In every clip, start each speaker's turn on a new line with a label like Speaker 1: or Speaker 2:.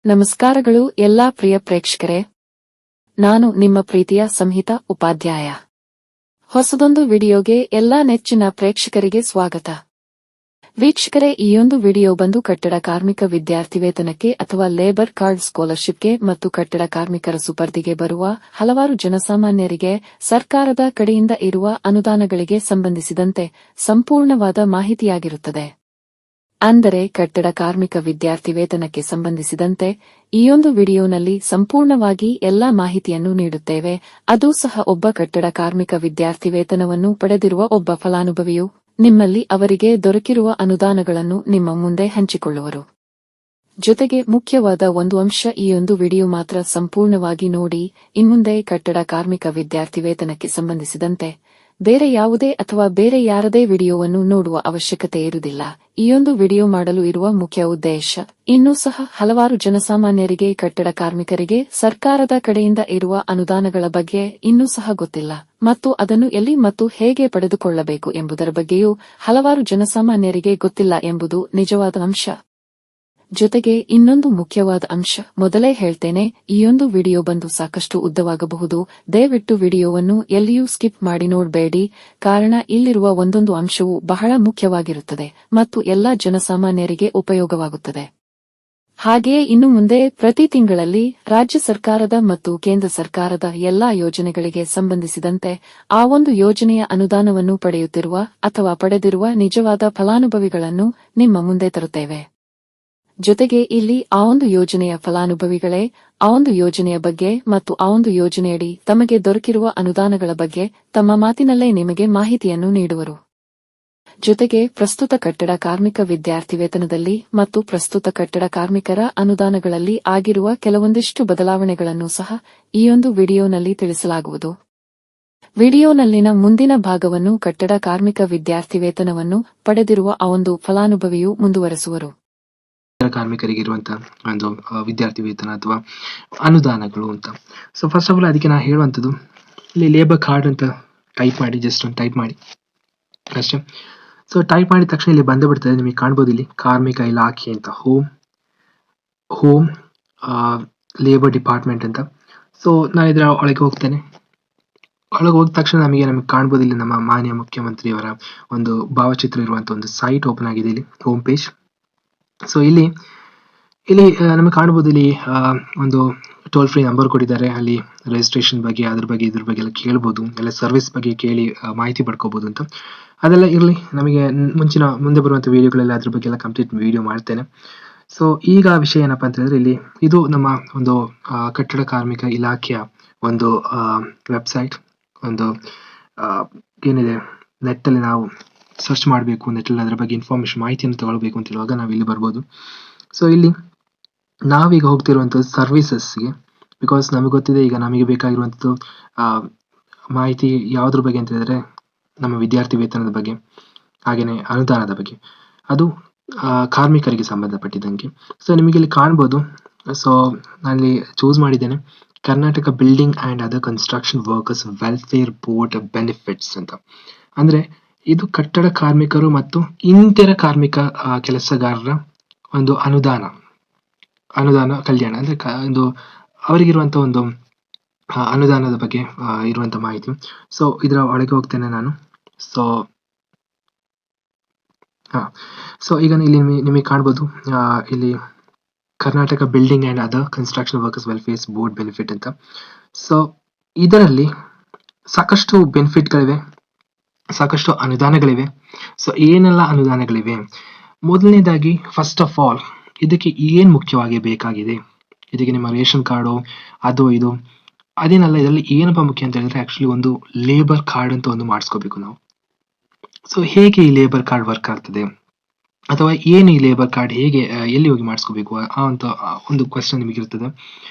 Speaker 1: ನಮಸ್ಕಾರಗಳು ಎಲ್ಲಾ ಪ್ರಿಯ ಪ್ರೇಕ್ಷಕರೇ, ನಾನು ನಿಮ್ಮ ಪ್ರೀತಿಯ ಸಂಹಿತಾ ಉಪಾಧ್ಯಾಯ. ಹೊಸದೊಂದು ವಿಡಿಯೋಗೆ ಎಲ್ಲಾ ನೆಚ್ಚಿನ ಪ್ರೇಕ್ಷಕರಿಗೆ ಸ್ವಾಗತ. ವೀಕ್ಷಕರೇ, ಈಯೊಂದು ವಿಡಿಯೋ ಬಂದು ಕಟ್ಟಡ ಕಾರ್ಮಿಕ ವಿದ್ಯಾರ್ಥಿ ವೇತನಕ್ಕೆ ಅಥವಾ ಲೇಬರ್ ಕಾರ್ಡ್ ಸ್ಕಾಲರ್ಶಿಪ್ಗೆ ಮತ್ತು ಕಟ್ಟಡ ಕಾರ್ಮಿಕರ ಸುಪರ್ದಿಗೆ ಬರುವ ಹಲವಾರು ಜನಸಾಮಾನ್ಯರಿಗೆ ಸರ್ಕಾರದ ಕಡೆಯಿಂದ ಇರುವ ಅನುದಾನಗಳಿಗೆ ಸಂಬಂಧಿಸಿದಂತೆ ಸಂಪೂರ್ಣವಾದ ಮಾಹಿತಿಯಾಗಿರುತ್ತದೆ. ಅಂದರೆ ಕಟ್ಟಡ ಕಾರ್ಮಿಕ ವಿದ್ಯಾರ್ಥಿ ವೇತನಕ್ಕೆ ಸಂಬಂಧಿಸಿದಂತೆ ಈಯೊಂದು ವಿಡಿಯೋನಲ್ಲಿ ಸಂಪೂರ್ಣವಾಗಿ ಎಲ್ಲಾ ಮಾಹಿತಿಯನ್ನು ನೀಡುತ್ತೇವೆ. ಅದೂ ಸಹ ಒಬ್ಬ ಕಟ್ಟಡ ಕಾರ್ಮಿಕ ವಿದ್ಯಾರ್ಥಿ ವೇತನವನ್ನು ಪಡೆದಿರುವ ಒಬ್ಬ ಫಲಾನುಭವಿಯು ನಿಮ್ಮಲ್ಲಿ ಅವರಿಗೆ ದೊರಕಿರುವ ಅನುದಾನಗಳನ್ನು ನಿಮ್ಮ ಮುಂದೆ ಹಂಚಿಕೊಳ್ಳುವರು. ಜೊತೆಗೆ ಮುಖ್ಯವಾದ ಒಂದು ಅಂಶ, ಈಯೊಂದು ವಿಡಿಯೋ ಮಾತ್ರ ಸಂಪೂರ್ಣವಾಗಿ ನೋಡಿ. ಇನ್ಮುಂದೆ ಕಟ್ಟಡ ಕಾರ್ಮಿಕ ವಿದ್ಯಾರ್ಥಿ ವೇತನಕ್ಕೆ ಸಂಬಂಧಿಸಿದಂತೆ ಬೇರೆ ಯಾವುದೇ ಅಥವಾ ಬೇರೆ ಯಾರದೇ ವಿಡಿಯೋವನ್ನು ನೋಡುವ ಅವಶ್ಯಕತೆ ಇರುವುದಿಲ್ಲ. ಈಯೊಂದು ವಿಡಿಯೋ ಮಾಡಲು ಇರುವ ಮುಖ್ಯ ಉದ್ದೇಶ, ಇನ್ನೂ ಸಹ ಹಲವಾರು ಜನಸಾಮಾನ್ಯರಿಗೆ ಕಟ್ಟಡ ಕಾರ್ಮಿಕರಿಗೆ ಸರ್ಕಾರದ ಕಡೆಯಿಂದ ಇರುವ ಅನುದಾನಗಳ ಬಗ್ಗೆ ಇನ್ನೂ ಸಹ ಗೊತ್ತಿಲ್ಲ ಮತ್ತು ಅದನ್ನು ಎಲ್ಲಿ ಮತ್ತು ಹೇಗೆ ಪಡೆದುಕೊಳ್ಳಬೇಕು ಎಂಬುದರ ಬಗ್ಗೆಯೂ ಹಲವಾರು ಜನಸಾಮಾನ್ಯರಿಗೆ ಗೊತ್ತಿಲ್ಲ ಎಂಬುದು ನಿಜವಾದ ಅಂಶ. ಜೊತೆಗೆ ಇನ್ನೊಂದು ಮುಖ್ಯವಾದ ಅಂಶ ಮೊದಲೇ ಹೇಳ್ತೇನೆ, ಈಯೊಂದು ವಿಡಿಯೋ ಬಂದು ಸಾಕಷ್ಟು ಉದ್ದವಾಗಬಹುದು. ದಯವಿಟ್ಟು ವಿಡಿಯೋವನ್ನು ಎಲ್ಲಿಯೂ ಸ್ಕಿಪ್ ಮಾಡಿ ನೋಡಬೇಡಿ, ಕಾರಣ ಇಲ್ಲಿರುವ ಒಂದೊಂದು ಅಂಶವು ಬಹಳ ಮುಖ್ಯವಾಗಿರುತ್ತದೆ ಮತ್ತು ಎಲ್ಲಾ ಜನಸಾಮಾನ್ಯರಿಗೆ ಉಪಯೋಗವಾಗುತ್ತದೆ. ಹಾಗೆಯೇ ಇನ್ನು ಮುಂದೆ ಪ್ರತಿ ತಿಂಗಳಲ್ಲಿ ರಾಜ್ಯ ಸರ್ಕಾರದ ಮತ್ತು ಕೇಂದ್ರ ಸರ್ಕಾರದ ಎಲ್ಲಾ ಯೋಜನೆಗಳಿಗೆ ಸಂಬಂಧಿಸಿದಂತೆ ಆ ಒಂದು ಯೋಜನೆಯ ಅನುದಾನವನ್ನು ಪಡೆಯುತ್ತಿರುವ ಅಥವಾ ಪಡೆದಿರುವ ನಿಜವಾದ ಫಲಾನುಭವಿಗಳನ್ನು ನಿಮ್ಮ ಮುಂದೆ ತರುತ್ತೇವೆ. ಜೊತೆಗೆ ಇಲ್ಲಿ ಆ ಒಂದು ಯೋಜನೆಯ ಫಲಾನುಭವಿಗಳೇ ಆ ಒಂದು ಯೋಜನೆಯ ಬಗ್ಗೆ ಮತ್ತು ಆ ಒಂದು ಯೋಜನೆಯಡಿ ತಮಗೆ ದೊರಕಿರುವ ಅನುದಾನಗಳ ಬಗ್ಗೆ ತಮ್ಮ ಮಾತಿನಲ್ಲೇ ನಿಮಗೆ ಮಾಹಿತಿಯನ್ನು ನೀಡುವರು. ಜೊತೆಗೆ ಪ್ರಸ್ತುತ ಕಟ್ಟಡ ಕಾರ್ಮಿಕ ವಿದ್ಯಾರ್ಥಿ ವೇತನದಲ್ಲಿ ಮತ್ತು ಪ್ರಸ್ತುತ ಕಟ್ಟಡ ಕಾರ್ಮಿಕರ ಅನುದಾನಗಳಲ್ಲಿ ಆಗಿರುವ ಕೆಲವೊಂದಿಷ್ಟು ಬದಲಾವಣೆಗಳನ್ನು ಸಹ ಈಯೊಂದು ವಿಡಿಯೋನಲ್ಲಿ ತಿಳಿಸಲಾಗುವುದು. ವಿಡಿಯೋನಲ್ಲಿನ ಮುಂದಿನ ಭಾಗವನ್ನು ಕಟ್ಟಡ ಕಾರ್ಮಿಕ ವಿದ್ಯಾರ್ಥಿ ವೇತನವನ್ನು ಪಡೆದಿರುವ ಆ ಒಂದು ಫಲಾನುಭವಿಯು ಮುಂದುವರೆಸುವರು.
Speaker 2: ಕಾರ್ಮಿಕರಿಗೆ ಇರುವಂತಹ ಒಂದು ವಿದ್ಯಾರ್ಥಿ ವೇತನ ಅಥವಾ ಅನುದಾನಗಳು ಅಂತ. ಸೊ ಫಸ್ಟ್ ಆಫ್ ಆಲ್ ಅದಕ್ಕೆ ನಾನು ಹೇಳುವಂಥದ್ದು, ಇಲ್ಲಿ ಲೇಬರ್ ಕಾರ್ಡ್ ಅಂತ ಟೈಪ್ ಮಾಡಿ, ಜಸ್ಟ್ ಒಂದು ಟೈಪ್ ಮಾಡಿ ಅಷ್ಟೇ. ಸೊ ಟೈಪ್ ಮಾಡಿದ ತಕ್ಷಣ ಇಲ್ಲಿ ಬಂದು ಬಿಡ್ತದೆ, ನಿಮಗೆ ಕಾಣ್ಬೋದು ಇಲ್ಲಿ ಕಾರ್ಮಿಕ ಇಲಾಖೆ ಅಂತ, ಹೋಮ್ ಲೇಬರ್ ಡಿಪಾರ್ಟ್ಮೆಂಟ್ ಅಂತ. ಸೊ ನಾನು ಇದರ ಒಳಗೆ ಹೋಗ್ತೇನೆ. ಒಳಗೆ ಹೋದ ತಕ್ಷಣ ನಮಗೆ ಕಾಣ್ಬೋದು ಇಲ್ಲಿ ನಮ್ಮ ಮಾನ್ಯ ಮುಖ್ಯಮಂತ್ರಿಯವರ ಒಂದು ಭಾವಚಿತ್ರ ಇರುವಂತಹ ಒಂದು ಸೈಟ್ ಓಪನ್ ಆಗಿದೆ, ಇಲ್ಲಿ ಹೋಮ್ ಪೇಜ್. ಸೊ ಇಲ್ಲಿ ನಮಗೆ ಕಾಣಬಹುದು, ಇಲ್ಲಿ ಒಂದು ಟೋಲ್ ಫ್ರೀ ನಂಬರ್ ಕೊಟ್ಟಿದ್ದಾರೆ. ಅಲ್ಲಿ ರಿಜಿಸ್ಟ್ರೇಷನ್ ಬಗ್ಗೆ ಇದ್ರ ಬಗ್ಗೆ ಎಲ್ಲ ಕೇಳ್ಬೋದು, ಎಲ್ಲ ಸರ್ವಿಸ್ ಬಗ್ಗೆ ಕೇಳಿ ಮಾಹಿತಿ ಪಡ್ಕೋಬಹುದು ಅಂತ. ಅದೆಲ್ಲ ಇರಲಿ, ನಮಗೆ ಮುಂದೆ ಬರುವಂಥ ವಿಡಿಯೋಗಳೆಲ್ಲ ಅದ್ರ ಬಗ್ಗೆ ಎಲ್ಲ ಕಂಪ್ಲೀಟ್ ವಿಡಿಯೋ ಮಾಡ್ತೇನೆ. ಸೊ ಈಗ ವಿಷಯ ಏನಪ್ಪಾ ಅಂತ ಹೇಳಿದ್ರೆ, ಇಲ್ಲಿ ಇದು ನಮ್ಮ ಒಂದು ಕಟ್ಟಡ ಕಾರ್ಮಿಕ ಇಲಾಖೆಯ ಒಂದು ವೆಬ್ಸೈಟ್. ಒಂದು ಏನಿದೆ, ನೆಟ್ಟಲ್ಲಿ ನಾವು ಸರ್ಚ್ ಮಾಡಬೇಕು, ನೆಟ್ಟಲ್ಲಿ ಅದರ ಬಗ್ಗೆ ಇನ್ಫಾರ್ಮೇಶನ್ ಮಾಹಿತಿಯನ್ನು ತಗೊಳ್ಬೇಕು ಅಂತ ಹೇಳುವಾಗ ನಾವು ಇಲ್ಲಿ ಬರ್ಬೋದು. ಸೊ ಇಲ್ಲಿ ನಾವೀಗ ಹೋಗ್ತಿರುವಂಥದ್ದು ಸರ್ವಿಸಸ್ಗೆ, ಬಿಕಾಸ್ ನಮಗೆ ಗೊತ್ತಿದೆ ಈಗ ನಮಗೆ ಬೇಕಾಗಿರುವಂಥದ್ದು ಮಾಹಿತಿ ಯಾವುದ್ರ ಬಗ್ಗೆ ಅಂತ ಹೇಳಿದ್ರೆ ನಮ್ಮ ವಿದ್ಯಾರ್ಥಿ ವೇತನದ ಬಗ್ಗೆ, ಹಾಗೆಯೇ ಅನುದಾನದ ಬಗ್ಗೆ, ಅದು ಕಾರ್ಮಿಕರಿಗೆ ಸಂಬಂಧಪಟ್ಟಿದ್ದಂಗೆ. ಸೊ ನಿಮಗೆ ಇಲ್ಲಿ ಕಾಣ್ಬೋದು. ಸೊ ನಾನಿಲ್ಲಿ ಚೂಸ್ ಮಾಡಿದ್ದೇನೆ Karnataka building and other construction workers welfare board benefits ಅಂತ. ಅಂದರೆ ಇದು ಕಟ್ಟಡ ಕಾರ್ಮಿಕರು ಮತ್ತು ಇನ್ನಿತರ ಕಾರ್ಮಿಕ ಕೆಲಸಗಾರರ ಒಂದು ಅನುದಾನ ಕಲ್ಯಾಣ, ಅಂದ್ರೆ ಒಂದು ಅವರಿಗಿರುವಂತ ಒಂದು ಅನುದಾನದ ಬಗ್ಗೆ ಇರುವಂತ ಮಾಹಿತಿ. ಸೊ ಇದರ ಒಳಗೆ ಹೋಗ್ತೇನೆ ನಾನು. ಸೊ ಈಗ ಇಲ್ಲಿ ನಿಮಗೆ ಕಾಣ್ಬೋದು, ಇಲ್ಲಿ Karnataka building and other construction workers welfare board benefit ಅಂತ. ಸೊ ಇದರಲ್ಲಿ ಸಾಕಷ್ಟು ಬೆನಿಫಿಟ್ಗಳಿವೆ, ಸಾಕಷ್ಟು ಅನುದಾನಗಳಿವೆ. ಸೊ ಏನೆಲ್ಲ ಅನುದಾನಗಳಿವೆ? ಮೊದಲನೇದಾಗಿ, ಫಸ್ಟ್ ಆಫ್ ಆಲ್ ಇದಕ್ಕೆ ಏನ್ ಮುಖ್ಯವಾಗಿ ಬೇಕಾಗಿದೆ, ಇದಕ್ಕೆ ನಿಮ್ಮ ರೇಷನ್ ಕಾರ್ಡು ಅದು ಇದು ಅದೇನಲ್ಲ. ಇದರಲ್ಲಿ ಏನಪ್ಪಾ ಮುಖ್ಯ ಅಂತ ಹೇಳಿದ್ರೆ, ಆಕ್ಚುಲಿ ಒಂದು ಲೇಬರ್ ಕಾರ್ಡ್ ಅಂತ ಒಂದು ಮಾಡಿಸ್ಕೋಬೇಕು ನಾವು. ಸೊ ಹೇಗೆ ಈ ಲೇಬರ್ ಕಾರ್ಡ್ ವರ್ಕ್ ಆಗ್ತದೆ, ಅಥವಾ ಏನು ಈ ಲೇಬರ್ ಕಾರ್ಡ್, ಹೇಗೆ ಎಲ್ಲಿ ಹೋಗಿ ಮಾಡಿಸ್ಕೋಬೇಕು ಅಂತ ಒಂದು ಕ್ವೆಶ್ಚನ್ ನಿಮಗಿರ್ತದೆ.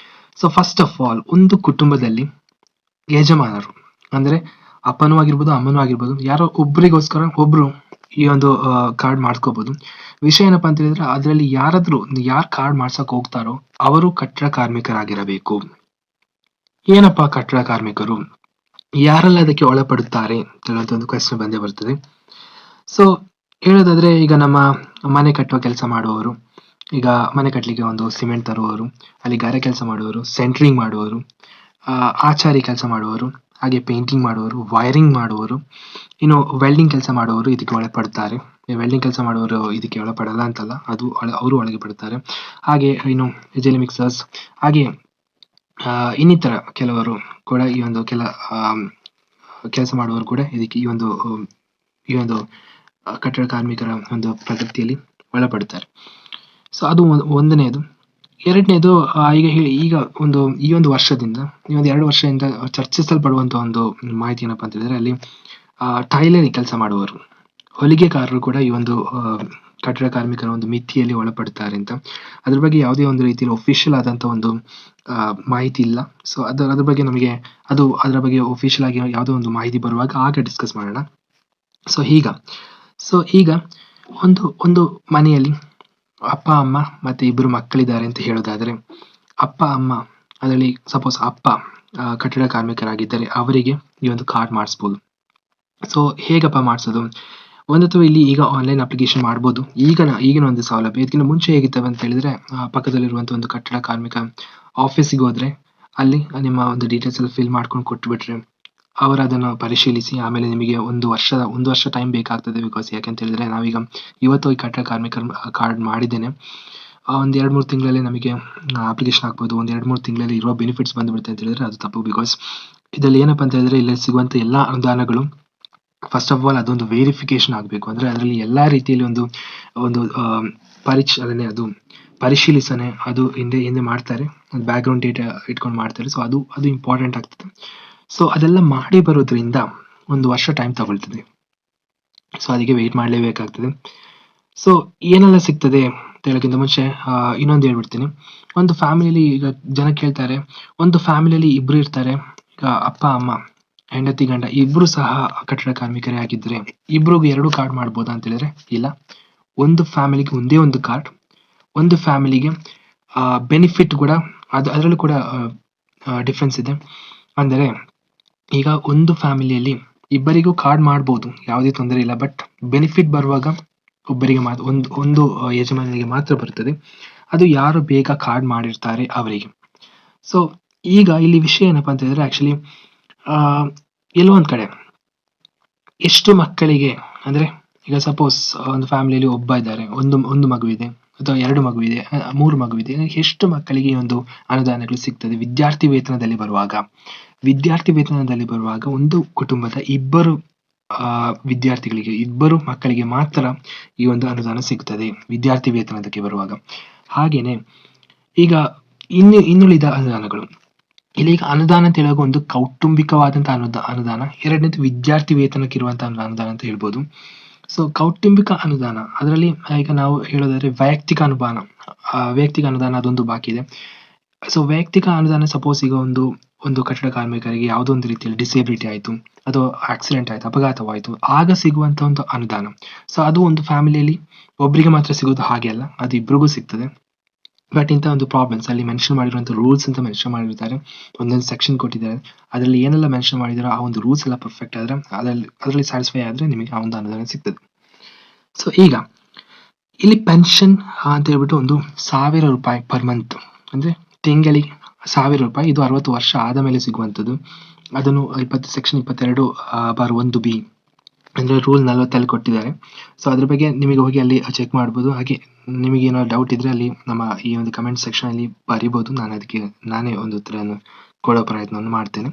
Speaker 2: ಸೊ ಫಸ್ಟ್ ಆಫ್ ಆಲ್, ಒಂದು ಕುಟುಂಬದಲ್ಲಿ ಯಜಮಾನರು ಅಂದ್ರೆ ಅಪ್ಪನೂ ಆಗಿರ್ಬೋದು ಅಮ್ಮನೂ ಆಗಿರ್ಬೋದು, ಯಾರೋ ಒಬ್ರಿಗೋಸ್ಕರ ಒಬ್ರು ಈ ಒಂದು ಕಾರ್ಡ್ ಮಾಡ್ಕೋಬಹುದು. ವಿಷಯ ಏನಪ್ಪಾ ಅಂತ ಹೇಳಿದ್ರೆ, ಅದರಲ್ಲಿ ಯಾರು ಕಾರ್ಡ್ ಮಾಡ್ಸಕ್ ಹೋಗ್ತಾರೋ ಅವರು ಕಟ್ಟಡ ಕಾರ್ಮಿಕರಾಗಿರಬೇಕು. ಏನಪ್ಪಾ ಕಟ್ಟಡ ಕಾರ್ಮಿಕರು, ಯಾರೆಲ್ಲ ಅದಕ್ಕೆ ಒಳಪಡುತ್ತಾರೆ ಅಂತ ಒಂದು ಕ್ವೆಶ್ಚನ್ ಬಂದೇ ಬರ್ತದೆ. ಸೊ ಹೇಳೋದಾದ್ರೆ, ಈಗ ನಮ್ಮ ಮನೆ ಕಟ್ಟುವ ಕೆಲಸ ಮಾಡುವವರು, ಈಗ ಮನೆ ಕಟ್ಟಲಿಕ್ಕೆ ಒಂದು ಸಿಮೆಂಟ್ ತರುವವರು, ಅಲ್ಲಿ ಗಾರೆ ಕೆಲಸ ಮಾಡುವವರು, ಸೆಂಟ್ರಿಂಗ್ ಮಾಡುವವರು, ಆಚಾರಿ ಕೆಲಸ ಮಾಡುವವರು, ಹಾಗೆ ಪೇಂಟಿಂಗ್ ಮಾಡುವವರು, ವೈರಿಂಗ್ ಮಾಡುವವರು, ಇನ್ನು ವೆಲ್ಡಿಂಗ್ ಕೆಲಸ ಮಾಡುವವರು ಇದಕ್ಕೆ ಒಳಪಡ್ತಾರೆ. ವೆಲ್ಡಿಂಗ್ ಕೆಲಸ ಮಾಡುವವರು ಇದಕ್ಕೆ ಒಳಪಡಲ್ಲ ಅಂತಲ್ಲ, ಅದು ಅವರು ಒಳಗೆ ಪಡ್ತಾರೆ. ಹಾಗೆ ಇನ್ನು ಜೆಲಿ ಮಿಕ್ಸರ್ಸ್, ಹಾಗೆ ಇನ್ನಿತರ ಕೆಲವರು ಕೂಡ ಈ ಒಂದು ಕೆಲಸ ಮಾಡುವವರು ಕೂಡ ಇದಕ್ಕೆ ಈ ಒಂದು ಕಟ್ಟಡ ಕಾರ್ಮಿಕರ ಒಂದು ಪ್ರಗತಿಯಲ್ಲಿ ಒಳಪಡ್ತಾರೆ. ಸೊ ಅದು ಒಂದನೇದು. ಎರಡನೇದು, ಈಗ ಈ ಒಂದು ವರ್ಷದಿಂದ, ಈ ಒಂದು 2 ವರ್ಷದಿಂದ ಚರ್ಚಿಸಲ್ಪಡುವಂತ ಒಂದು ಮಾಹಿತಿ ಏನಪ್ಪಾ ಅಂತ ಹೇಳಿದ್ರೆ, ಅಲ್ಲಿ ಟೈಲರಿಂಗ್ ಕೆಲಸ ಮಾಡುವವರು, ಹೊಲಿಗೆಕಾರರು ಕೂಡ ಈ ಒಂದು ಕಟ್ಟಡ ಕಾರ್ಮಿಕರ ಒಂದು ಮಿತಿಯಲ್ಲಿ ಒಳಪಡ್ತಾರೆ ಅಂತ. ಅದ್ರ ಬಗ್ಗೆ ಯಾವುದೇ ಒಂದು ರೀತಿಯಲ್ಲಿ ಒಫಿಷಿಯಲ್ ಆದಂತ ಒಂದು ಮಾಹಿತಿ ಇಲ್ಲ. ಸೊ ಅದ್ರ ಬಗ್ಗೆ ನಮಗೆ ಅದರ ಬಗ್ಗೆ ಒಫಿಷಿಯಲ್ ಆಗಿ ಯಾವುದೋ ಒಂದು ಮಾಹಿತಿ ಬರುವಾಗ ಆಗ ಡಿಸ್ಕಸ್ ಮಾಡೋಣ. ಸೊ ಈಗ ಒಂದು ಮನೆಯಲ್ಲಿ ಅಪ್ಪ ಅಮ್ಮ ಮತ್ತೆ 2 ಮಕ್ಕಳಿದ್ದಾರೆ ಅಂತ ಹೇಳೋದಾದ್ರೆ, ಅಪ್ಪ ಅಮ್ಮ ಅದರಲ್ಲಿ ಸಪೋಸ್ ಅಪ್ಪ ಕಟ್ಟಡ ಕಾರ್ಮಿಕರಾಗಿದ್ದರೆ ಅವರಿಗೆ ಈ ಒಂದು ಕಾರ್ಡ್ ಮಾಡಿಸ್ಬೋದು. ಸೊ ಹೇಗಪ್ಪ ಮಾಡಿಸೋದು? ಒಂದತ್ತು ಇಲ್ಲಿ ಈಗ ಆನ್ಲೈನ್ ಅಪ್ಲಿಕೇಶನ್ ಮಾಡ್ಬೋದು. ಈಗಿನ ಒಂದು ಸೌಲಭ್ಯ. ಇದಕ್ಕಿಂತ ಮುಂಚೆ ಹೇಗಿತ್ತವೆ ಅಂತ ಹೇಳಿದ್ರೆ, ಪಕ್ಕದಲ್ಲಿರುವಂತ ಒಂದು ಕಟ್ಟಡ ಕಾರ್ಮಿಕ ಆಫೀಸಿಗೆ ಹೋದ್ರೆ ಅಲ್ಲಿ ನಿಮ್ಮ ಒಂದು ಡೀಟೇಲ್ಸ್ ಎಲ್ಲ ಫಿಲ್ ಮಾಡ್ಕೊಂಡು ಕೊಟ್ಬಿಟ್ರೆ ಅವರು ಅದನ್ನು ಪರಿಶೀಲಿಸಿ ಆಮೇಲೆ ನಿಮಗೆ ಒಂದು ವರ್ಷ ಟೈಮ್ ಬೇಕಾಗ್ತದೆ. ಬಿಕಾಸ್ ಯಾಕಂತ ಹೇಳಿದ್ರೆ, ನಾವೀಗ ಇವತ್ತು ಈ ಕಟ್ಟಡ ಕಾರ್ಮಿಕರ ಕಾರ್ಡ್ ಮಾಡಿದ್ದೇನೆ, ಒಂದು 2-3 ತಿಂಗಳಲ್ಲಿ ನಮಗೆ ಅಪ್ಲಿಕೇಶನ್ ಹಾಕ್ಬೋದು. ಒಂದು 2-3 ತಿಂಗಳಲ್ಲಿ ಇರುವ ಬೆನಿಫಿಟ್ಸ್ ಬಂದ್ಬಿಡುತ್ತೆ ಅಂತ ಹೇಳಿದ್ರೆ ಅದು ತಪ್ಪು. ಬಿಕಾಸ್ ಇದರಲ್ಲಿ ಏನಪ್ಪಾ ಅಂತ ಹೇಳಿದ್ರೆ, ಇಲ್ಲಿ ಸಿಗುವಂತ ಎಲ್ಲಾ ಅನುದಾನಗಳು ಫಸ್ಟ್ ಆಫ್ ಆಲ್ ಅದೊಂದು ವೆರಿಫಿಕೇಶನ್ ಆಗಬೇಕು. ಅಂದ್ರೆ ಅದರಲ್ಲಿ ಎಲ್ಲಾ ರೀತಿಯಲ್ಲಿ ಒಂದು ಅದು ಪರಿಶೀಲಿಸನೆ ಅದು ಹಿಂದೆ ಮಾಡ್ತಾರೆ, ಬ್ಯಾಕ್ ಗ್ರೌಂಡ್ ಡೇಟಾ ಇಟ್ಕೊಂಡು ಮಾಡ್ತಾರೆ. ಸೊ ಅದು ಇಂಪಾರ್ಟೆಂಟ್ ಆಗ್ತದೆ. ಸೊ ಅದೆಲ್ಲ ಮಾಡಿ ಬರೋದ್ರಿಂದ 1 ವರ್ಷ ಟೈಮ್ ತಗೊಳ್ತದೆ. ಸೊ ಅದಕ್ಕೆ ವೆಯ್ಟ್ ಮಾಡಲೇಬೇಕಾಗ್ತದೆ. ಸೊ ಏನೆಲ್ಲ ಸಿಗ್ತದೆ ಅಂತ ಹೇಳೋಕ್ಕಿಂತ ಮುಂಚೆ ಇನ್ನೊಂದು ಹೇಳ್ಬಿಡ್ತೀನಿ. ಒಂದು ಫ್ಯಾಮಿಲಿಯಲ್ಲಿ ಈಗ ಜನ ಕೇಳ್ತಾರೆ, ಒಂದು ಫ್ಯಾಮಿಲಿಯಲ್ಲಿ 2 ಇರ್ತಾರೆ. ಈಗ ಅಪ್ಪ ಅಮ್ಮ, ಹೆಂಡತಿ ಗಂಡ ಇಬ್ರು ಸಹ ಕಟ್ಟಡ ಕಾರ್ಮಿಕರೇ ಆಗಿದ್ರೆ ಇಬ್ರಿಗೂ 2 ಕಾರ್ಡ್ ಮಾಡ್ಬೋದಾ ಅಂತ ಹೇಳಿದ್ರೆ ಇಲ್ಲ. ಒಂದು ಫ್ಯಾಮಿಲಿಗೆ ಒಂದೇ ಒಂದು ಕಾರ್ಡ್. ಒಂದು ಫ್ಯಾಮಿಲಿಗೆ ಬೆನಿಫಿಟ್ ಕೂಡ ಅದರಲ್ಲೂ ಕೂಡ ಡಿಫ್ರೆನ್ಸ್ ಇದೆ. ಅಂದರೆ ಈಗ ಒಂದು ಫ್ಯಾಮಿಲಿಯಲ್ಲಿ ಇಬ್ಬರಿಗೂ ಕಾರ್ಡ್ ಮಾಡ್ಬೋದು, ಯಾವುದೇ ತೊಂದರೆ ಇಲ್ಲ. ಬಟ್ ಬೆನಿಫಿಟ್ ಬರುವಾಗ ಒಬ್ಬರಿಗೆ ಮಾತ್ರ, ಒಂದು ಯಜಮಾನಿಗೆ ಮಾತ್ರ ಬರ್ತದೆ. ಅದು ಯಾರು ಬೇಗ ಕಾರ್ಡ್ ಮಾಡಿರ್ತಾರೆ ಅವರಿಗೆ. ಸೊ ಈಗ ಇಲ್ಲಿ ವಿಷಯ ಏನಪ್ಪಾ ಅಂತ ಹೇಳಿದ್ರೆ, ಆಕ್ಚುಲಿ ಎಲ್ಲೋ ಒಂದ್ ಕಡೆ ಎಷ್ಟು ಮಕ್ಕಳಿಗೆ, ಅಂದ್ರೆ ಈಗ ಸಪೋಸ್ ಒಂದು ಫ್ಯಾಮಿಲಿಯಲ್ಲಿ ಒಬ್ಬ ಇದ್ದಾರೆ, ಒಂದು ಮಗು ಇದೆ ಅಥವಾ 2 ಮಗು ಇದೆ, 3 ಮಗು ಇದೆ, ಎಷ್ಟು ಮಕ್ಕಳಿಗೆ ಒಂದು ಅನುದಾನಗಳು ಸಿಗ್ತದೆ? ವಿದ್ಯಾರ್ಥಿ ವೇತನದಲ್ಲಿ ಬರುವಾಗ ಒಂದು ಕುಟುಂಬದ 2 ವಿದ್ಯಾರ್ಥಿಗಳಿಗೆ, 2 ಮಕ್ಕಳಿಗೆ ಮಾತ್ರ ಈ ಒಂದು ಅನುದಾನ ಸಿಗ್ತದೆ ವಿದ್ಯಾರ್ಥಿ ವೇತನದಕ್ಕೆ ಬರುವಾಗ. ಹಾಗೇನೆ ಈಗ ಇನ್ನುಳಿದ ಅನುದಾನಗಳು, ಇಲ್ಲಿ ಈಗ ಅನುದಾನ ಅಂತ ಹೇಳುವಾಗ ಒಂದು ಕೌಟುಂಬಿಕವಾದಂತಹ ಅನುದಾನ, ಎರಡನೇದು ವಿದ್ಯಾರ್ಥಿ ವೇತನಕ್ಕೆ ಇರುವಂತಹ ಅನುದಾನ ಅಂತ ಹೇಳ್ಬೋದು. ಸೊ ಕೌಟುಂಬಿಕ ಅನುದಾನ, ಅದರಲ್ಲಿ ಈಗ ನಾವು ಹೇಳೋದಾದ್ರೆ ವೈಯಕ್ತಿಕ ಅನುದಾನ ಅದೊಂದು ಬಾಕಿ ಇದೆ. ಸೊ ವೈಯಕ್ತಿಕ ಅನುದಾನ, ಸಪೋಸ್ ಈಗ ಒಂದು ಕಟ್ಟಡ ಕಾರ್ಮಿಕರಿಗೆ ಯಾವುದೋ ಒಂದು ರೀತಿಯಲ್ಲಿ ಡಿಸೇಬಿಲಿಟಿ ಆಯ್ತು, ಅಥವಾ ಆಕ್ಸಿಡೆಂಟ್ ಆಯ್ತು, ಅಪಘಾತವಾಯ್ತು, ಆಗ ಸಿಗುವಂತ ಒಂದು ಅನುದಾನ. ಸೊ ಅದು ಒಂದು ಫ್ಯಾಮಿಲಿಯಲ್ಲಿ ಒಬ್ಬರಿಗೆ ಮಾತ್ರ ಸಿಗೋದು ಹಾಗೆ ಅಲ್ಲ, ಅದು ಇಬ್ರಿಗೂ ಸಿಗ್ತದೆ. ಬಟ್ ಇಂಥ ಒಂದು ಪ್ರಾಬ್ಲಮ್ಸ್ ಅಲ್ಲಿ ಮೆನ್ಷನ್ ಮಾಡಿರುವಂತ ರೂಲ್ಸ್ ಅಂತ ಮೆನ್ಷನ್ ಮಾಡಿರ್ತಾರೆ, ಒಂದೊಂದು ಸೆಕ್ಷನ್ ಕೊಟ್ಟಿದ್ದಾರೆ. ಅದರಲ್ಲಿ ಏನೆಲ್ಲ ಮೆನ್ಷನ್ ಮಾಡಿದಾರೋ ಆ ಒಂದು ರೂಲ್ಸ್ ಎಲ್ಲ ಪರ್ಫೆಕ್ಟ್ ಆದ್ರೆ, ಅದರಲ್ಲಿ ಸ್ಯಾಟಿಸ್ಫೈ ಆದ್ರೆ ನಿಮಗೆ ಆ ಒಂದು ಅನುದಾನ ಸಿಗ್ತದೆ. ಸೊ ಈಗ ಇಲ್ಲಿ ಪೆನ್ಷನ್ ಅಂತ ಹೇಳ್ಬಿಟ್ಟು ಒಂದು 1000 ರೂಪಾಯಿ ಪರ್ ಮಂತ್, ಅಂದ್ರೆ ತಿಂಗಳಿಗೆ 1000 ರೂಪಾಯಿ. ಇದು 60 ವರ್ಷ ಆದ ಮೇಲೆ ಸಿಗುವಂತದ್ದು. ಅದನ್ನು ಸೆಕ್ಷನ್ 22/1B ಅಂದ್ರೆ ರೂಲ್ 40 ಕೊಟ್ಟಿದ್ದಾರೆ. ಸೊ ಅದ್ರ ಬಗ್ಗೆ ನಿಮಗೆ ಹೋಗಿ ಅಲ್ಲಿ ಚೆಕ್ ಮಾಡ್ಬೋದು. ಹಾಗೆ ನಿಮಗೆ ಏನೋ ಡೌಟ್ ಇದ್ರೆ ಅಲ್ಲಿ ನಮ್ಮ ಈ ಒಂದು ಕಮೆಂಟ್ ಸೆಕ್ಷನ್ ಅಲ್ಲಿ ಬರೀಬಹುದು. ನಾನೇ ಒಂದು ಉತ್ತರವನ್ನು ಕೊಡೋ ಪ್ರಯತ್ನವನ್ನು ಮಾಡ್ತೇನೆ.